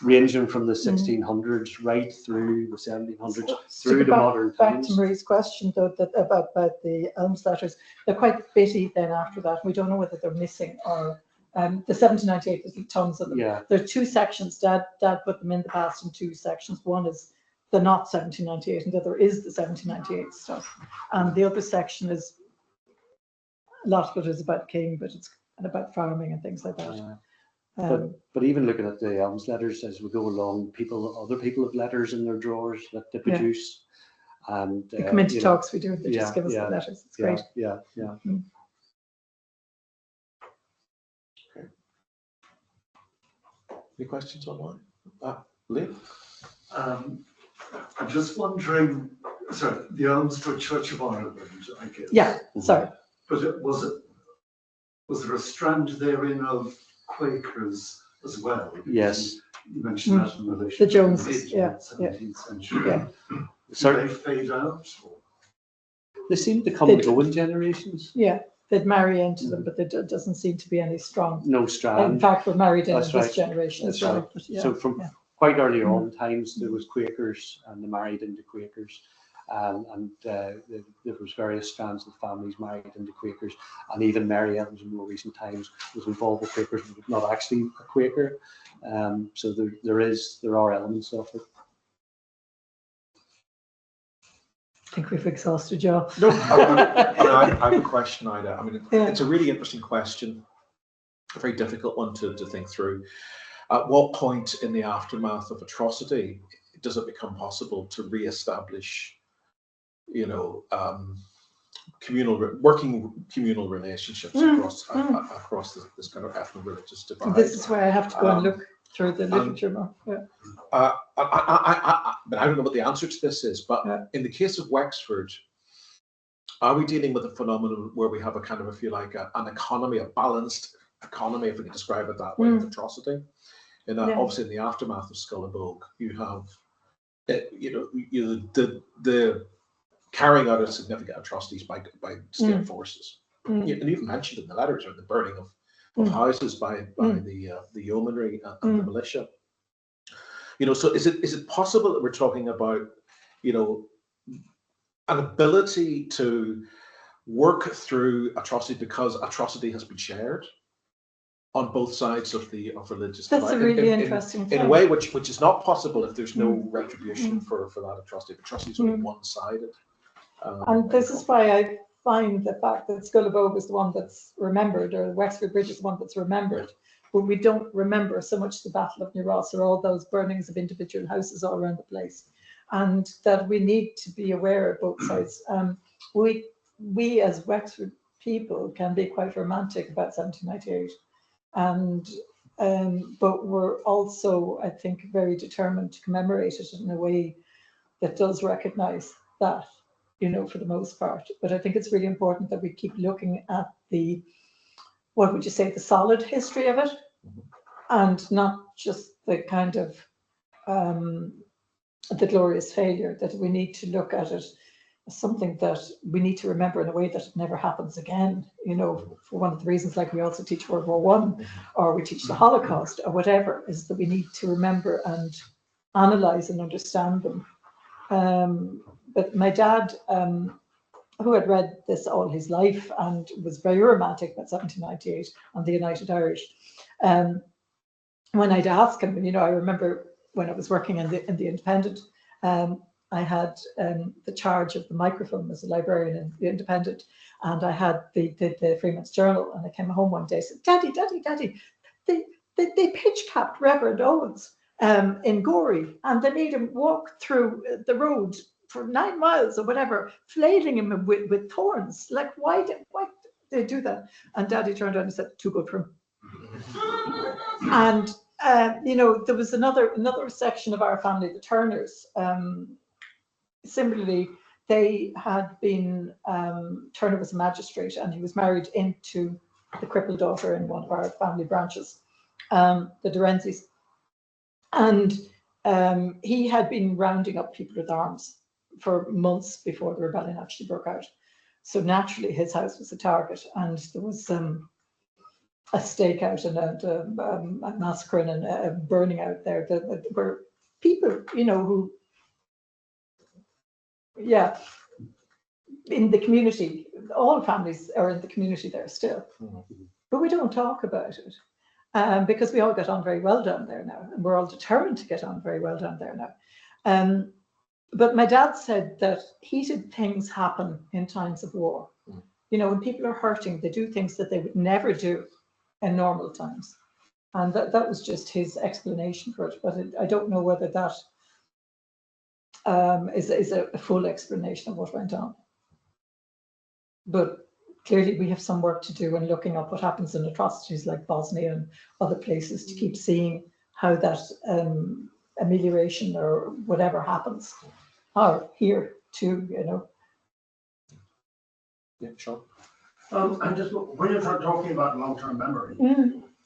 ranging from the 1600s right through the 1700s, through the modern times. Back to Marie's question, though, about the Elmes letters, they're quite bitty then after that. We don't know whether they're missing or the 1798, there's tons of them. Yeah. There are two sections. Dad put them in the past in two sections. One is the not 1798, and the other is the 1798 stuff. And the other section is, a lot of it is about King, but it's about farming and things like that. But even looking at the Elmes letters as we go along, other people have letters in their drawers that they produce. And they come into talks we do, they just give us the letters. It's great. Yeah. Okay. Any questions online? Lee? I'm just wondering, sorry, the Elmsford Church of Ireland, I guess. Yeah, sorry. But was there a strand therein of Quakers as well? Yes. You mentioned that in relation the Joneses, to the 17th century. Yeah. Did they fade out? They seem to come and go in generations. Yeah, they'd marry into them, but there doesn't seem to be any strong. No strand. In fact, we're married in That's this right. generation That's as well. right. But yeah, So from quite early on times, there was Quakers and they married into Quakers. And there was various strands of families married into Quakers, and even Mary Elmes in more recent times was involved with Quakers, but not actually a Quaker. So there are elements of it. I think we've exhausted you. No, I have a question, Ida. I mean, it's a really interesting question, a very difficult one to think through. At what point in the aftermath of atrocity does it become possible to re-establish, working communal relationships across this kind of ethno-religious divide? This is where I have to go and look through the literature more. Yeah. But I don't know what the answer to this is. But in the case of Wexford, are we dealing with a phenomenon where we have a kind of, if you like, an economy, a balanced economy, if we can describe it that way, of atrocity? In that, obviously, in the aftermath of Scullabogue, you have the carrying out of significant atrocities by state forces. Mm. And even mentioned in the letters, or the burning of houses by the yeomanry and the militia. So is it possible that we're talking about, an ability to work through atrocity because atrocity has been shared on both sides of religious That's divide, a really interesting thing. in a way which is not possible if there's no retribution for that atrocity. Atrocity is only one-sided. And this is why I find the fact that Scullabog is the one that's remembered, or Wexford Bridge is the one that's remembered, but we don't remember so much the Battle of New Ross or all those burnings of individual houses all around the place, and that we need to be aware of both sides. We as Wexford people can be quite romantic about 1798, and but we're also, I think, very determined to commemorate it in a way that does recognise that, for the most part. But I think it's really important that we keep looking at the solid history of it, and not just the kind of the glorious failure. That we need to look at it as something that we need to remember in a way that it never happens again. For one of the reasons, like we also teach World War I, or we teach the Holocaust, or whatever, is that we need to remember and analyse and understand them. But my dad, who had read this all his life and was very romantic about 1798 and the United Irish, when I'd ask him, I remember when I was working in the Independent, I had the charge of the microfilm as a librarian in the Independent, and I had the Freeman's Journal, and I came home one day and said, Daddy, they pitch-capped Reverend Owens in Gorey, and they made him walk through the road for 9 miles or whatever, flailing him with thorns. Like, why did they do that? And Daddy turned around and said, too good for him. And there was another section of our family, the Turners. Similarly, they had been, Turner was a magistrate, and he was married into the crippled daughter in one of our family branches, the Dorenzis. And he had been rounding up people with arms for months before the rebellion actually broke out. So naturally, his house was a target, and there was a stakeout and a massacre and a burning out there. That were people, who, in the community, all families are in the community there still, but we don't talk about it because we all get on very well down there now, and we're all determined to get on very well down there now. But my dad said that heated things happen in times of war. When people are hurting, they do things that they would never do in normal times. And that was just his explanation for it. But I don't know whether that is a full explanation of what went on. But clearly we have some work to do in looking up what happens in atrocities like Bosnia and other places to keep seeing how that amelioration or whatever happens, or here too, Yeah, sure. And just when you're talking about long-term memory,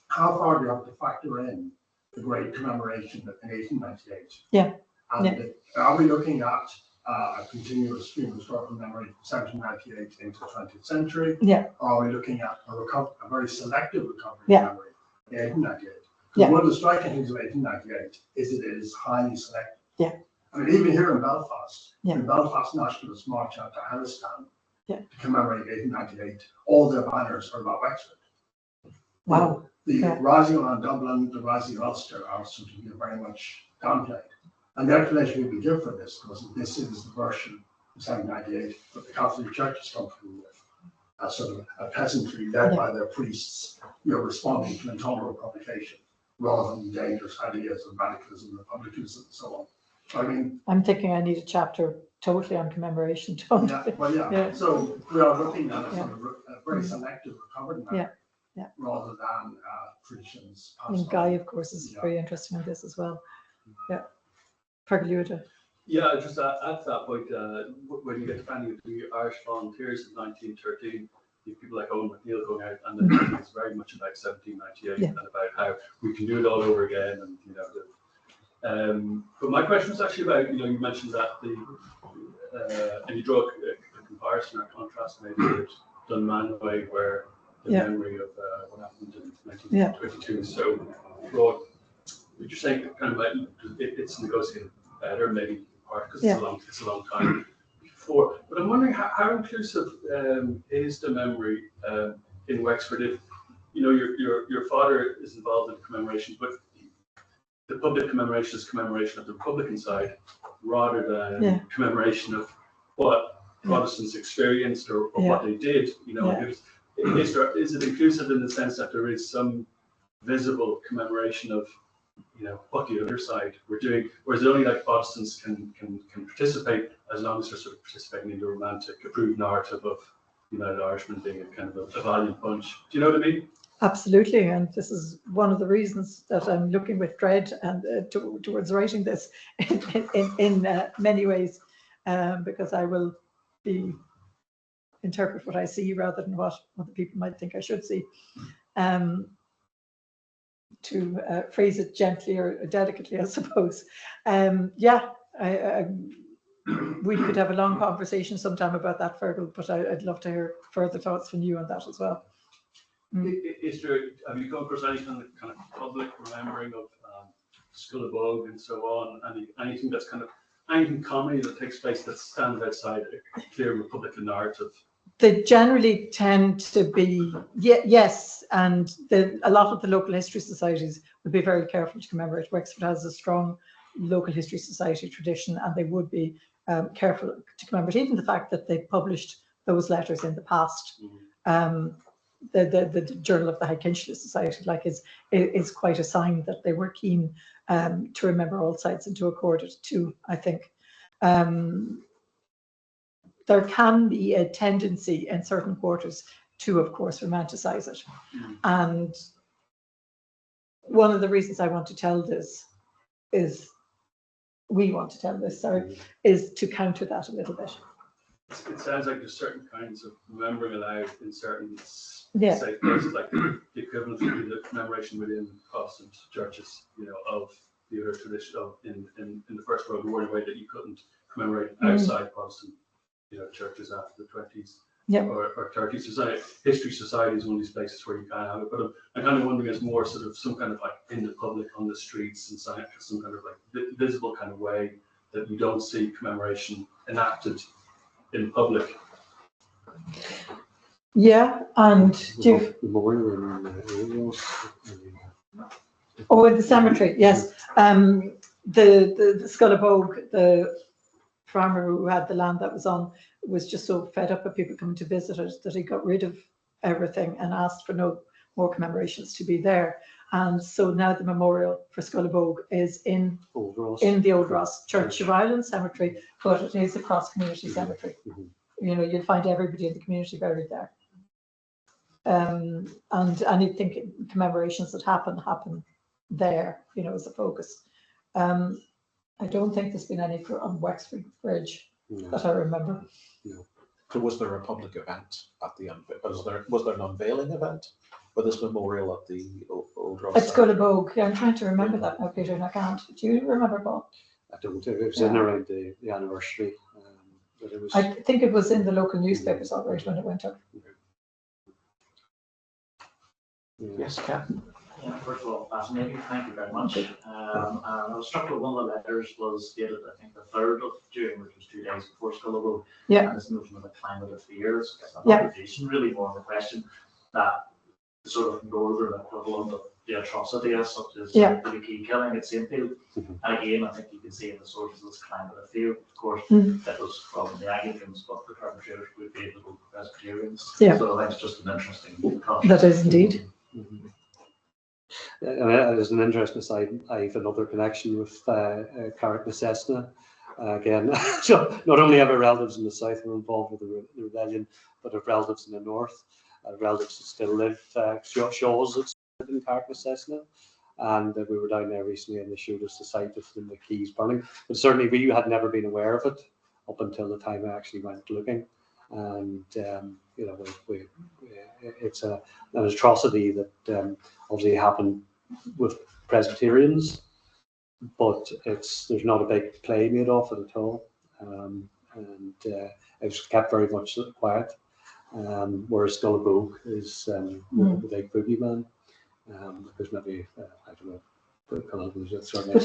how far do you have to factor in the great commemoration in 1898? Yeah. And are we looking at a continuous stream of historical memory from 1798 into the 20th century? Yeah. Or are we looking at a very selective recovery Yeah. of memory in 1898? Yeah. One of the striking things of 1898 is it is highly selective. Yeah. I mean, even here in Belfast, Yeah. when Belfast nationalists march out to Harrisstown Yeah. to commemorate 1898, all their banners are about Wexford. Wow. The rising around Dublin, the rising in Ulster are sort of very much downplayed. And the explanation we give for this was that this is the version of 1798 that the Catholic Church is comfortable with, as sort of a peasantry led by their priests, responding to intolerable provocation, rather than dangerous ideas of radicalism, republicanism, and so on. So, I mean, I'm thinking I need a chapter totally on commemoration. Don't I? Yeah. So we are looking at a sort of a very selective recovered memory, rather than traditions. And Guy, of course, is very interesting in this as well. Yeah. Pergaluda. Yeah, just add to that point, when you get depending on the Irish volunteers in 1913, you have people like Owen McNeill going out, and then it's very much about 1798 and about how we can do it all over again, and But my question was actually about, you mentioned that and you draw a comparison or contrast maybe with Donnelly, where the memory of what happened in 1922 is so broad. Would you say kind of like it's negotiated better, maybe in part because it's a long time before? But I'm wondering how inclusive is the memory in Wexford? If your father is involved in the commemoration, but the public commemoration is commemoration of the Republican side rather than commemoration of what Protestants experienced or what they did. Is it inclusive in the sense that there is some visible commemoration of what the other side were doing, or is it only like Protestants can participate as long as they're sort of participating in the romantic approved narrative of United Irishmen being a kind of a valiant bunch? Do you know what I mean? Absolutely, and this is one of the reasons that I'm looking with dread and towards writing this in many ways, because I will interpret what I see rather than what the people might think I should see. To phrase it gently or delicately, I suppose. We could have a long conversation sometime about that, Fergal, but I'd love to hear further thoughts from you on that as well. Have you come across any kind of public remembering of Scullabogue and so on? Anything that's anything comedy that takes place that stands outside a clear Republican narrative? They generally tend to be, yes, and a lot of the local history societies would be very careful to commemorate. Wexford has a strong local history society tradition, and they would be careful to commemorate, even the fact that they published those letters in the past. The Journal of the High Kinchley Society is quite a sign that they were keen to remember all sides and to accord it too, I think. There can be a tendency in certain quarters to, of course, romanticize it. And one of the reasons I want to tell this is to counter that a little bit. It sounds like there's certain kinds of remembering allowed in certain safe places, like the equivalent would be the commemoration within Protestant churches, of the other tradition in the First World War, in a way that you couldn't commemorate outside Protestant churches after the 20s or 30s. History Society is one of these places where you can have it, but I'm kind of wondering, it's more sort of some kind of like in the public, on the streets, and some kind of like visible kind of way that you don't see commemoration enacted in public. Yeah, and in the cemetery, yes. The Scullabogue, the farmer who had the land that was on, was just so fed up with people coming to visit it that he got rid of everything and asked for no more commemorations to be there. And so now the memorial for Scullabogue is in the Old Ross Church of Ireland Cemetery, but it is a cross-community cemetery. You'll find everybody in the community buried there. And anything, commemorations that happen there, as a focus. I don't think there's been any on Wexford Bridge that I remember. No. So was there a public event at the was there an unveiling event for this memorial at the Old Ross? At Scullabogue, I'm trying to remember that now, Peter, and I can't. Do you remember, Paul? I don't. It was in around the anniversary. I think it was in the local newspapers already when it went up. Yes, Ken. Yeah, first of all, fascinating. Thank you very much. I was struck with one of the letters was dated, I think, the 3rd of June, which was 2 days before Scullabogue. And this notion of a climate of fears. Really more of a question that the sort of northern equivalent of the atrocities, such as the key killing at St. Field. And again, I think you can see in the sources this climate of fear. Of course, that was from the Anglicans, but the perpetrators would be the Presbyterians. So I think it's just an interesting contrast. That is indeed. There's an interesting aside. I have another connection with Carricknessesna. Again, so not only have our relatives in the south who were involved with the rebellion, but have relatives in the north, relatives that still live, Shaws that live in Carricknessesna. And we were down there recently and they showed us the site of the quays burning. But certainly we had never been aware of it up until the time I actually went looking. And it's an atrocity that obviously happened with Presbyterians, but there's not a big play made off it at all, and it's kept very much quiet. Whereas Donegal is the big boogeyman. There's maybe I don't know. But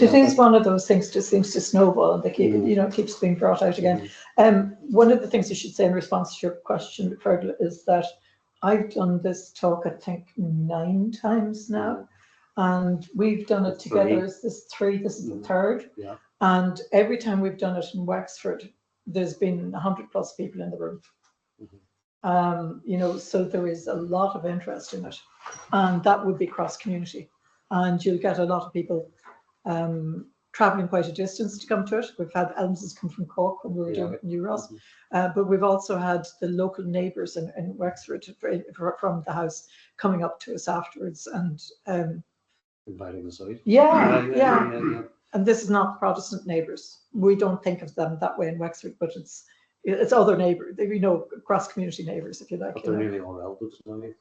it is one of those things that seems to snowball, and they keep keeps being brought out again. One of the things I should say in response to your question, Fergal, is that I've done this talk I think 9 times now, and we've done it together. This is the third, and every time we've done it in Wexford, there's been 100+ people in the room. So there is a lot of interest in it, and that would be cross community. And you'll get a lot of people travelling quite a distance to come to it. We've had Elmes come from Cork when we were doing it in New Ross, but we've also had the local neighbours in Wexford from the house coming up to us afterwards and inviting us out. Yeah. And this is not Protestant neighbours. We don't think of them that way in Wexford, but it's other neighbours, cross-community neighbours, if you like. But they're nearly all relatives, aren't they?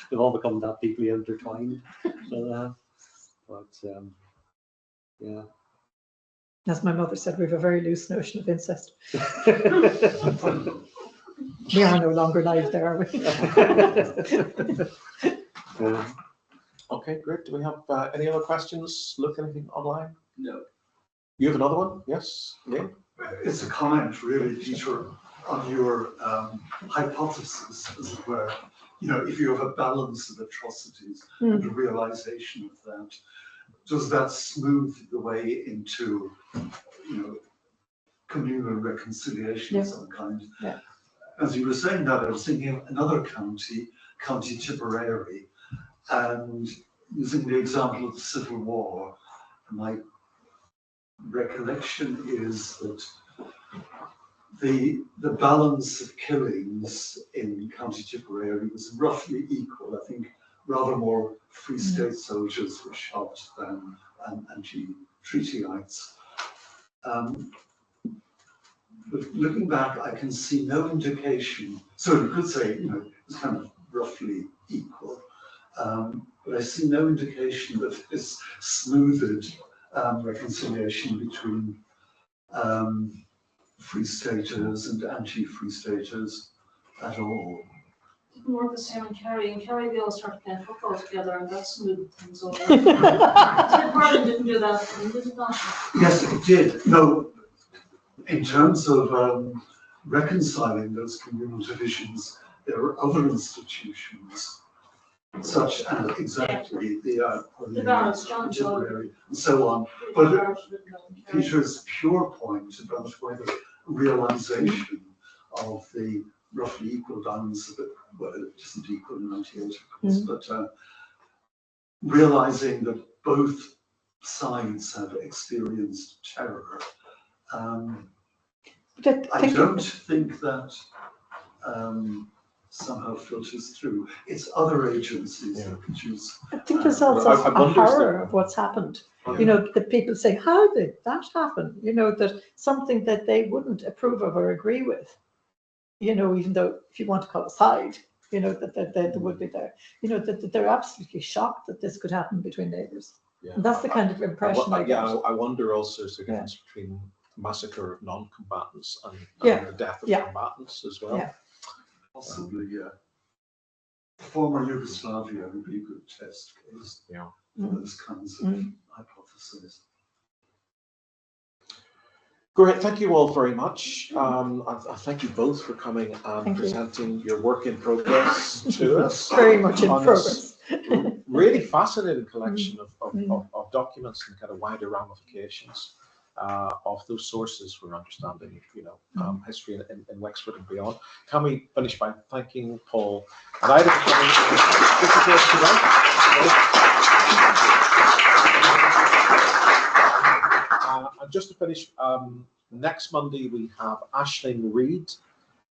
They've all become that deeply intertwined. So, yeah. As my mother said, we have a very loose notion of incest. We are no longer live there, are we? Okay, great. Do we have any other questions? Look, anything online? No. You have another one? Yes? Yeah. It's a comment, really, Peter, on your hypothesis, as it were. If you have a balance of atrocities and a realization of that, does that smooth the way into, communal reconciliation of some kind? Yeah. As you were saying that, I was thinking of another county, County Tipperary, and using the example of the Civil War, my recollection is that the balance of killings in County Tipperary was roughly equal. I think rather more Free State soldiers were shot than anti-treatyites. But looking back, I can see no indication. So you could say, it's kind of roughly equal. But I see no indication that this smoothed reconciliation between Free Staters and anti-Free Staters at all. More of the same in Kerry. In Kerry, they all started playing football together, and that smoothed things over. Tipperary didn't do that, did it not? Yes, it did. No, in terms of reconciling those communal divisions, there are other institutions, such as exactly the Barracks, John Tipperary, and so on. But Peter's pure point about whether realization of the roughly equal balance of it, well, it isn't equal in 98, of course, but realizing that both sides have experienced terror. I don't think that somehow filters through. It's other agencies that produce. I think there's also a horror of what's happened. That people say, how did that happen? That something that they wouldn't approve of or agree with. Even though if you want to call a side, that they would be there. That they're absolutely shocked that this could happen between neighbours. Yeah. And that's the kind of impression I get. I wonder also is the difference between massacre of non-combatants and the death of combatants as well. Yeah. Possibly, former Yugoslavia would be a good test case for those kinds of hypotheses. Great, thank you all very much. I thank you both for coming and presenting your work in progress to us. Very much in progress. Really fascinating collection of documents and kind of wider ramifications of those sources for understanding, history in Wexford and beyond. Can we finish by thanking Paul and Ida for coming tonight? And just to finish, next Monday we have Aisling Reid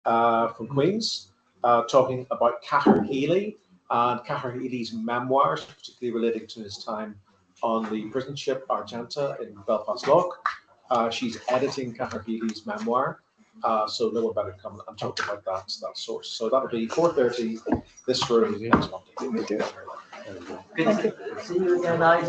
from Queen's talking about Cahir Healy and Cahir Healy's memoirs, particularly relating to his time on the prison ship Argenta in Belfast Lough. She's editing Cahir Healy's memoir, so no one better come and talk about that source. So that'll be 4:30 this room next Monday. Good to see you again, Isaac.